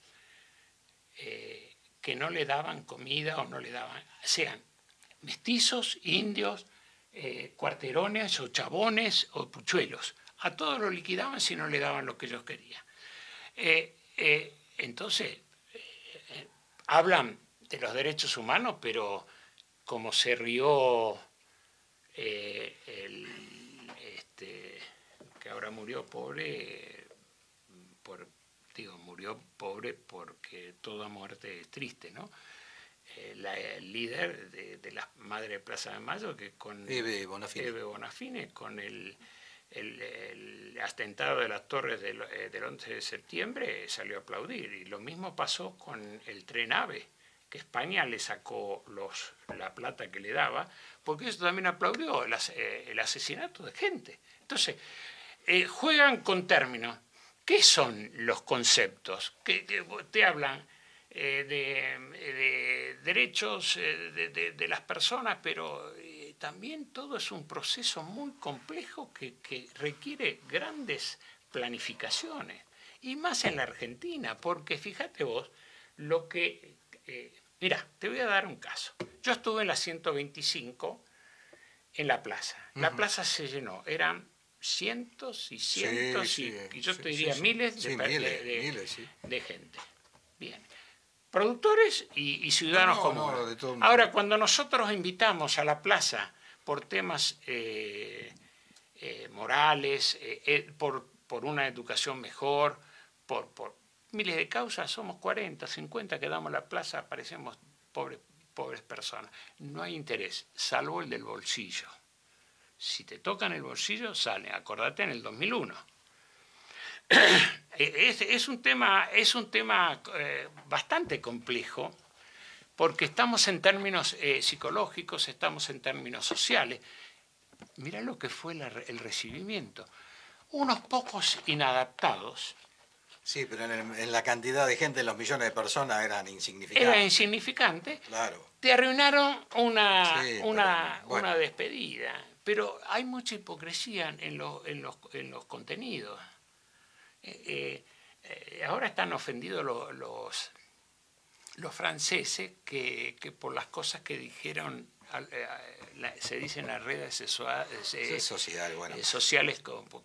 que no le daban comida o no le daban, sean mestizos, indios, cuarterones o chabones o puchuelos. A todos los liquidaban si no le daban lo que ellos querían. Entonces, hablan de los derechos humanos, pero como se rió que ahora murió pobre, murió pobre porque toda muerte es triste, ¿no? El líder de la Madre de Plaza de Mayo, que con Eve Bonafini, con el atentado de las torres del 11 de septiembre salió a aplaudir. Y lo mismo pasó con el tren AVE, que España le sacó la plata que le daba, porque eso también aplaudió el asesinato de gente. Entonces, juegan con términos. ¿Qué son los conceptos? Que te hablan de derechos de las personas, pero también todo es un proceso muy complejo que requiere grandes planificaciones, y más en la Argentina, porque fíjate vos, lo que... Mira, te voy a dar un caso. Yo estuve en la 125 en la plaza. La plaza se llenó, eran cientos y cientos, y yo te diría miles de gente. Bien. Productores y ciudadanos comunes. Ahora, cuando nosotros invitamos a la plaza por temas morales, por una educación mejor, por miles de causas, somos 40, 50 que damos la plaza, parecemos pobres personas. No hay interés, salvo el del bolsillo. Si te tocan el bolsillo, sale. Acordate en el 2001. Es un tema bastante complejo, porque estamos en términos psicológicos, estamos en términos sociales. Mirá lo que fue el recibimiento. Unos pocos inadaptados. Sí, pero en la cantidad de gente, los millones de personas eran insignificantes. Era insignificante. Claro. Te arruinaron una despedida. Pero hay mucha hipocresía en los contenidos. Ahora están ofendidos los franceses que por las cosas que dijeron se dice en las redes sociales, bueno.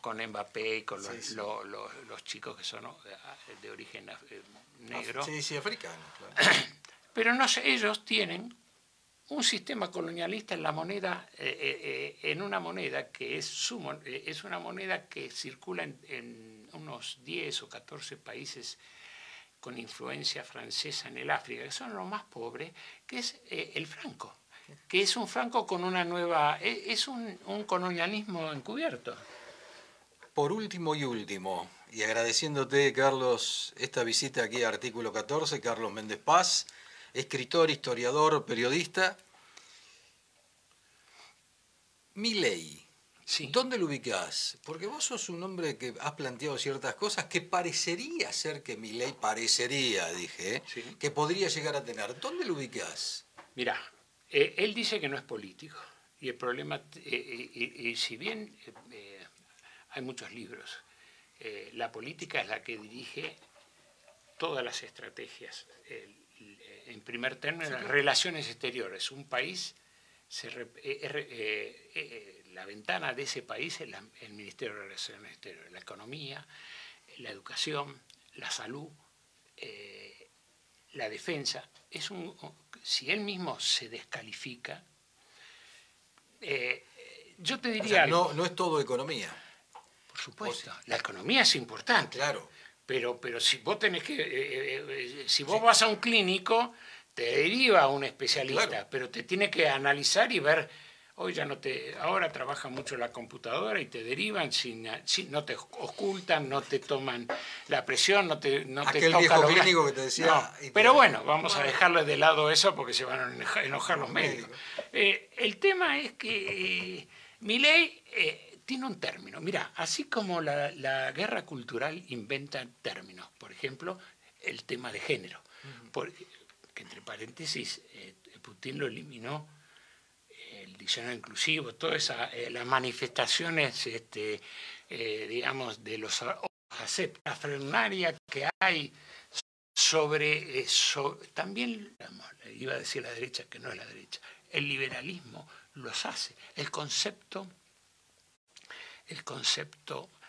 con Mbappé y con Sí. los chicos que son de origen negro. Sí, africano, claro. Pero no sé, ellos tienen un sistema colonialista en la moneda, en una moneda que es una moneda que circula en unos 10 o 14 países con influencia francesa en el África, que son los más pobres, que es el franco, que es un franco con una nueva... es un colonialismo encubierto. Por último, y agradeciéndote, Carlos, esta visita aquí a Artículo 14, Carlos Méndez Paz, escritor, historiador, periodista. Milei, Sí. ¿dónde lo ubicás? Porque vos sos un hombre que has planteado ciertas cosas que parecería ser que Milei dije, Sí. que podría llegar a tener. ¿Dónde lo ubicás? Mirá, él dice que no es político. Y el problema, y si bien hay muchos libros, la política es la que dirige todas las estrategias. En primer término, las relaciones exteriores. Un país, la ventana de ese país es el Ministerio de Relaciones Exteriores. La economía, la educación, la salud, la defensa. Si él mismo se descalifica, yo te diría... O sea, no es todo economía. Por supuesto, la economía es importante. Claro. Pero si vos tenés si vos vas a un clínico, te deriva a un especialista, Claro. pero te tiene que analizar y ver, ahora trabaja mucho la computadora y te derivan, no te ocultan, no te toman la presión, no te Aquel tocan viejo los clínico que te decía... No, pero bueno, vamos a dejarle de lado eso porque se van a enojar los médicos. El tema es que Milei tiene un término. Mira, así como la guerra cultural inventa términos, por ejemplo, el tema de género, que entre paréntesis, Putin lo eliminó, el diccionario inclusivo, todas las manifestaciones, digamos, de los la frenaria que hay sobre también, iba a decir la derecha, que no es la derecha, el liberalismo los hace. El concepto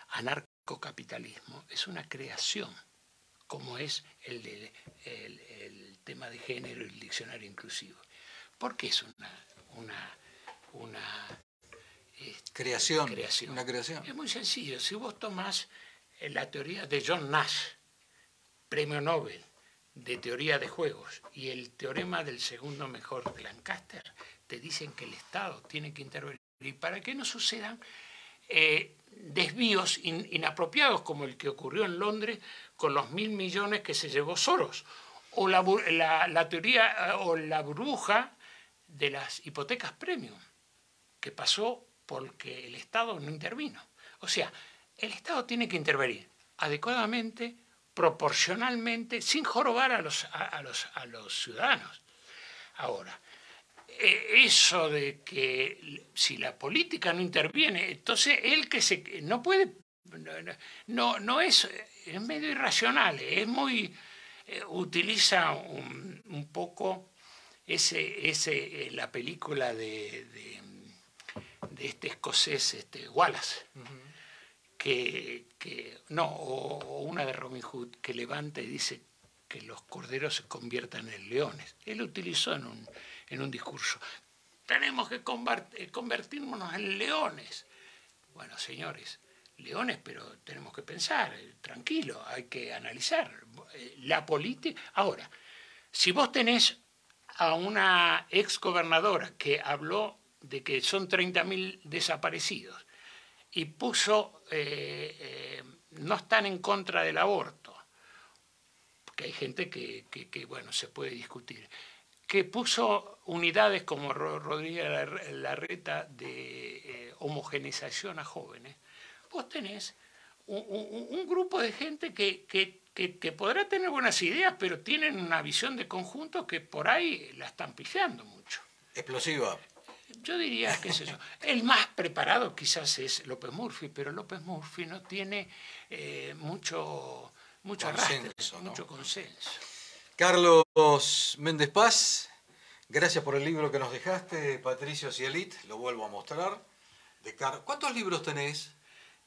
anarcocapitalismo es una creación, como es el tema de género y el diccionario inclusivo. ¿Por qué es una creación? Una creación. Es muy sencillo. Si vos tomás la teoría de John Nash, premio Nobel de teoría de juegos, y el teorema del segundo mejor de Lancaster, te dicen que el Estado tiene que intervenir para que no sucedan desvíos inapropiados como el que ocurrió en Londres con los 1.000 millones que se llevó Soros, o la teoría o la burbuja de las hipotecas premium, que pasó porque el Estado no intervino. O sea, el Estado tiene que intervenir adecuadamente, proporcionalmente, sin jorobar a los ciudadanos. Ahora, eso de que si la política no interviene, entonces él no puede, no es medio irracional, es muy, utiliza un poco la película de este escocés, Wallace, o una de Robin Hood, que levanta y dice que los corderos se conviertan en leones. Él lo utilizó en un discurso. Tenemos que convertirnos en leones. Bueno, señores, leones, pero tenemos que pensar, tranquilo, hay que analizar la política. Ahora, si vos tenés a una exgobernadora que habló de que son 30.000 desaparecidos y puso, no están en contra del aborto, porque hay gente que bueno, se puede discutir, que puso unidades como Rodríguez Larreta de homogeneización a jóvenes, vos tenés un grupo de gente que podrá tener buenas ideas, pero tienen una visión de conjunto que por ahí la están pifiando mucho. Explosiva. Yo diría que es eso. El más preparado quizás es López Murphy, pero López Murphy no tiene mucho consenso, arrastre, ¿no? mucho consenso. Carlos Méndez Paz, Gracias por el libro que nos dejaste, Patricio Cielit, lo vuelvo a mostrar. ¿Cuántos libros tenés?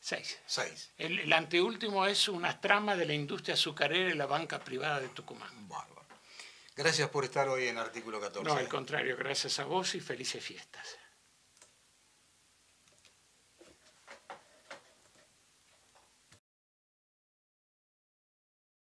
6. 6. El anteúltimo es una trama de la industria azucarera y la banca privada de Tucumán. Bárbaro. Gracias por estar hoy en Artículo 14. No, al contrario, gracias a vos y felices fiestas.